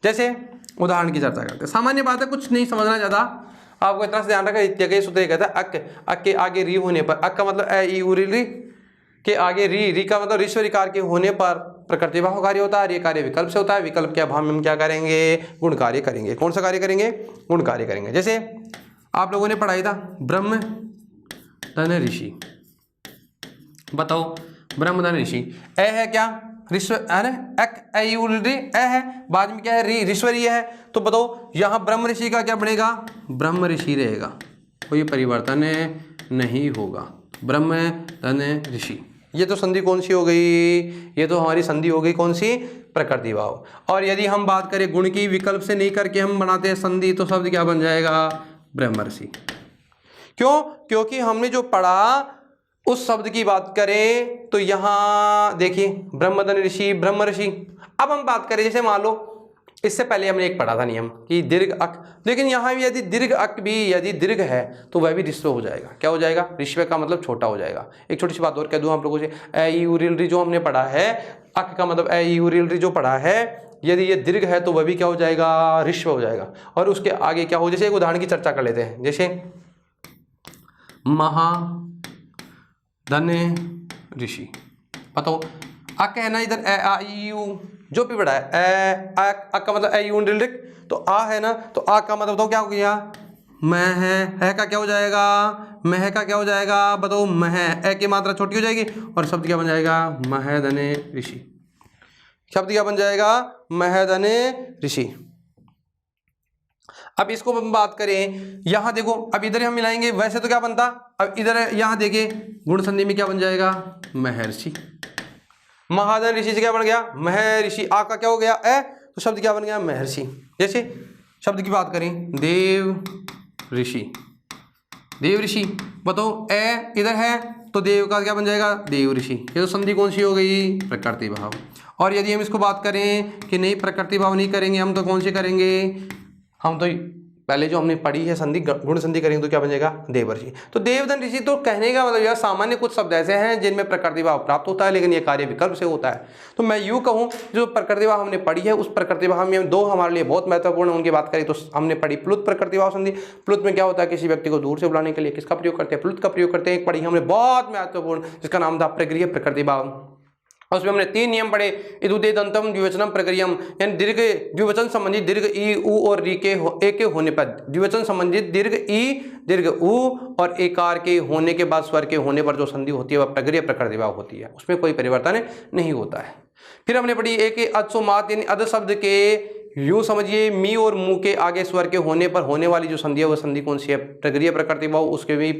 जैसे उदाहरण की चर्चा करते हैं। सामान्य बात है, कुछ नहीं समझना ज़्यादा, आपको इतना से ध्यान रखा, इत्या के सूत्र कहता है अक, अक के आगे री होने पर, अक का मतलब ए ई उ री के आगे री, री का मतलब ऋस्व ऋकार के होने पर प्रकृति भाव कार्य होता है। ये कार्य विकल्प से होता है, विकल्प के अभाव में हम क्या करेंगे, गुण कार्य करेंगे। कौन सा कार्य करेंगे, गुण कार्य करेंगे। जैसे आप लोगों ने पढ़ाई था ब्रह्म धन ऋषि, बताओ ब्रह्म धन ऋषि, ए है क्या, ऋस्व है ना, अक ए यू री, ए है, बाद में क्या है, री, ऋस्व री है, तो बताओ यहाँ ब्रह्म ऋषि का क्या बनेगा, ब्रह्म ऋषि रहेगा, कोई परिवर्तन नहीं होगा, ब्रह्म धन ऋषि। ये तो संधि कौन सी हो गई, ये तो हमारी संधि हो गई कौन सी, प्रकृति भाव। और यदि हम बात करें गुण की, विकल्प से नहीं करके हम बनाते हैं संधि, तो शब्द क्या बन जाएगा, ब्रह्मर्षि। क्यों, क्योंकि हमने जो पढ़ा उस शब्द की बात करें तो यहाँ देखिए ब्रह्मधन ऋषि, ब्रह्म ऋषि। अब हम बात करें, जैसे मान लो इससे पहले हमने एक पढ़ा था नियम कि दीर्घ अक, लेकिन यहाँ भी यदि दीर्घ अक भी यदि दीर्घ है तो वह भी ऋस्व हो जाएगा। क्या हो जाएगा, ऋस्व का मतलब छोटा हो जाएगा। एक छोटी सी बात और कह दूं आप लोगों से, ए ई उ री जो हमने पढ़ा है, अक का मतलब ए ई उ री जो पढ़ा है, यदि ये दीर्घ है तो वह भी क्या हो जाएगा, ऋस्व हो जाएगा। और उसके आगे क्या हो, जैसे एक उदाहरण की चर्चा कर लेते हैं, जैसे महाधन ऋषि, बताओ अक है ना, इधर ए आ ई यू जो भी पढ़ा है, ए अक का मतलब ए यू डिल्डिक, तो आ है ना, तो आ का मतलब बताओ क्या हो गया, मैं है का क्या हो जाएगा, मह का क्या हो जाएगा, बताओ मह, ए की मात्रा छोटी हो जाएगी और शब्द क्या बन जाएगा, महधने ऋषि। शब्द क्या बन जाएगा, महधने ऋषि। अब इसको हम बात करें, यहां देखो, अब इधर हम मिलाएंगे, वैसे तो क्या बनता, अब इधर यहां देखिए गुण संधि में क्या बन जाएगा, महर्षि। महाजन ऋषि से क्या बन गया, महर्षि। आ का क्या हो गया, ए, तो शब्द क्या बन गया, महर्षि। जैसे शब्द की बात करें, देव ऋषि, देव ऋषि, बताओ ए इधर है तो देव का क्या बन जाएगा, देव ऋषि। ये तो संधि कौन सी हो गई, प्रकृति भाव। और यदि हम इसको बात करें कि नहीं प्रकृति भाव नहीं करेंगे हम, तो कौन सी करेंगे, हम तो पहले जो हमने पढ़ी है संधि, गुण संधि करेंगे तो क्या बन जाएगा, देवर्षि। तो देवधन ऋषि, तो कहने का मतलब यार सामान्य कुछ शब्द ऐसे हैं जिनमें प्रकृति भाव प्राप्त होता है, लेकिन ये कार्य विकल्प से होता है। तो मैं यूँ कहूँ, जो प्रकृति भाव हमने पढ़ी है, उस प्रकृति भाव में दो हमारे लिए बहुत महत्वपूर्ण है। उनकी बात करें तो हमने पढ़ी प्लुत प्रकृति भाव संधि। प्लुत में क्या होता है, किसी व्यक्ति को दूर से बुलाने के लिए किसका प्रयोग करते हैं, प्लुत का प्रयोग करते हैं। एक पढ़ी हमने बहुत महत्वपूर्ण, जिसका नाम था प्रगृह्य प्रकृति भाव। उसमें हमने 3 नियम पढ़े, इदुदे दंतम द्विवचनम प्रक्रियम, यानी दीर्घ द्विवचन संबंधित दीर्घ ई उ और री के ए के होने पर, द्विवचन संबंधित दीर्घ ई दीर्घ उ और एकार के होने के बाद स्वर के होने पर जो संधि होती है वह प्रगृह्य प्रकृति भाव होती है, उसमें कोई परिवर्तन नहीं होता है। फिर हमने पढ़ी एक अद्सोमात, यानी अद शब्द के यूँ समझिए मी और मुंह के आगे स्वर के होने पर होने वाली जो संधि है वह संधि कौन सी है, प्रगृह्य प्रकृति भाव। उसके भी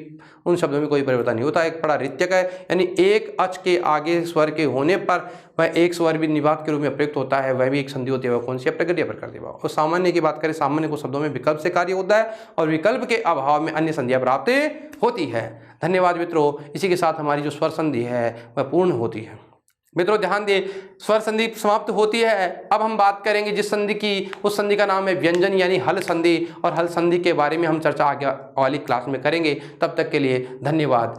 उन शब्दों में कोई परिवर्तन नहीं होता है। एक पढ़ा रित्यक है, यानी एक अच के आगे स्वर के होने पर वह एक स्वर भी निवात के रूप में प्रयुक्त होता है, वह भी एक संधि होती है, वह कौन सी है, प्रगृह्य प्रकृति भाव। और सामान्य की बात करें, सामान्य को शब्दों में विकल्प से कार्य होता है और विकल्प के अभाव में अन्य संधियां प्राप्त होती है। धन्यवाद मित्रों, इसी के साथ हमारी जो स्वर संधि है वह पूर्ण होती है। मित्रों ध्यान दें, स्वर संधि समाप्त होती है। अब हम बात करेंगे जिस संधि की, उस संधि का नाम है व्यंजन यानी हल संधि, और हल संधि के बारे में हम चर्चा आगे वाली क्लास में करेंगे। तब तक के लिए धन्यवाद।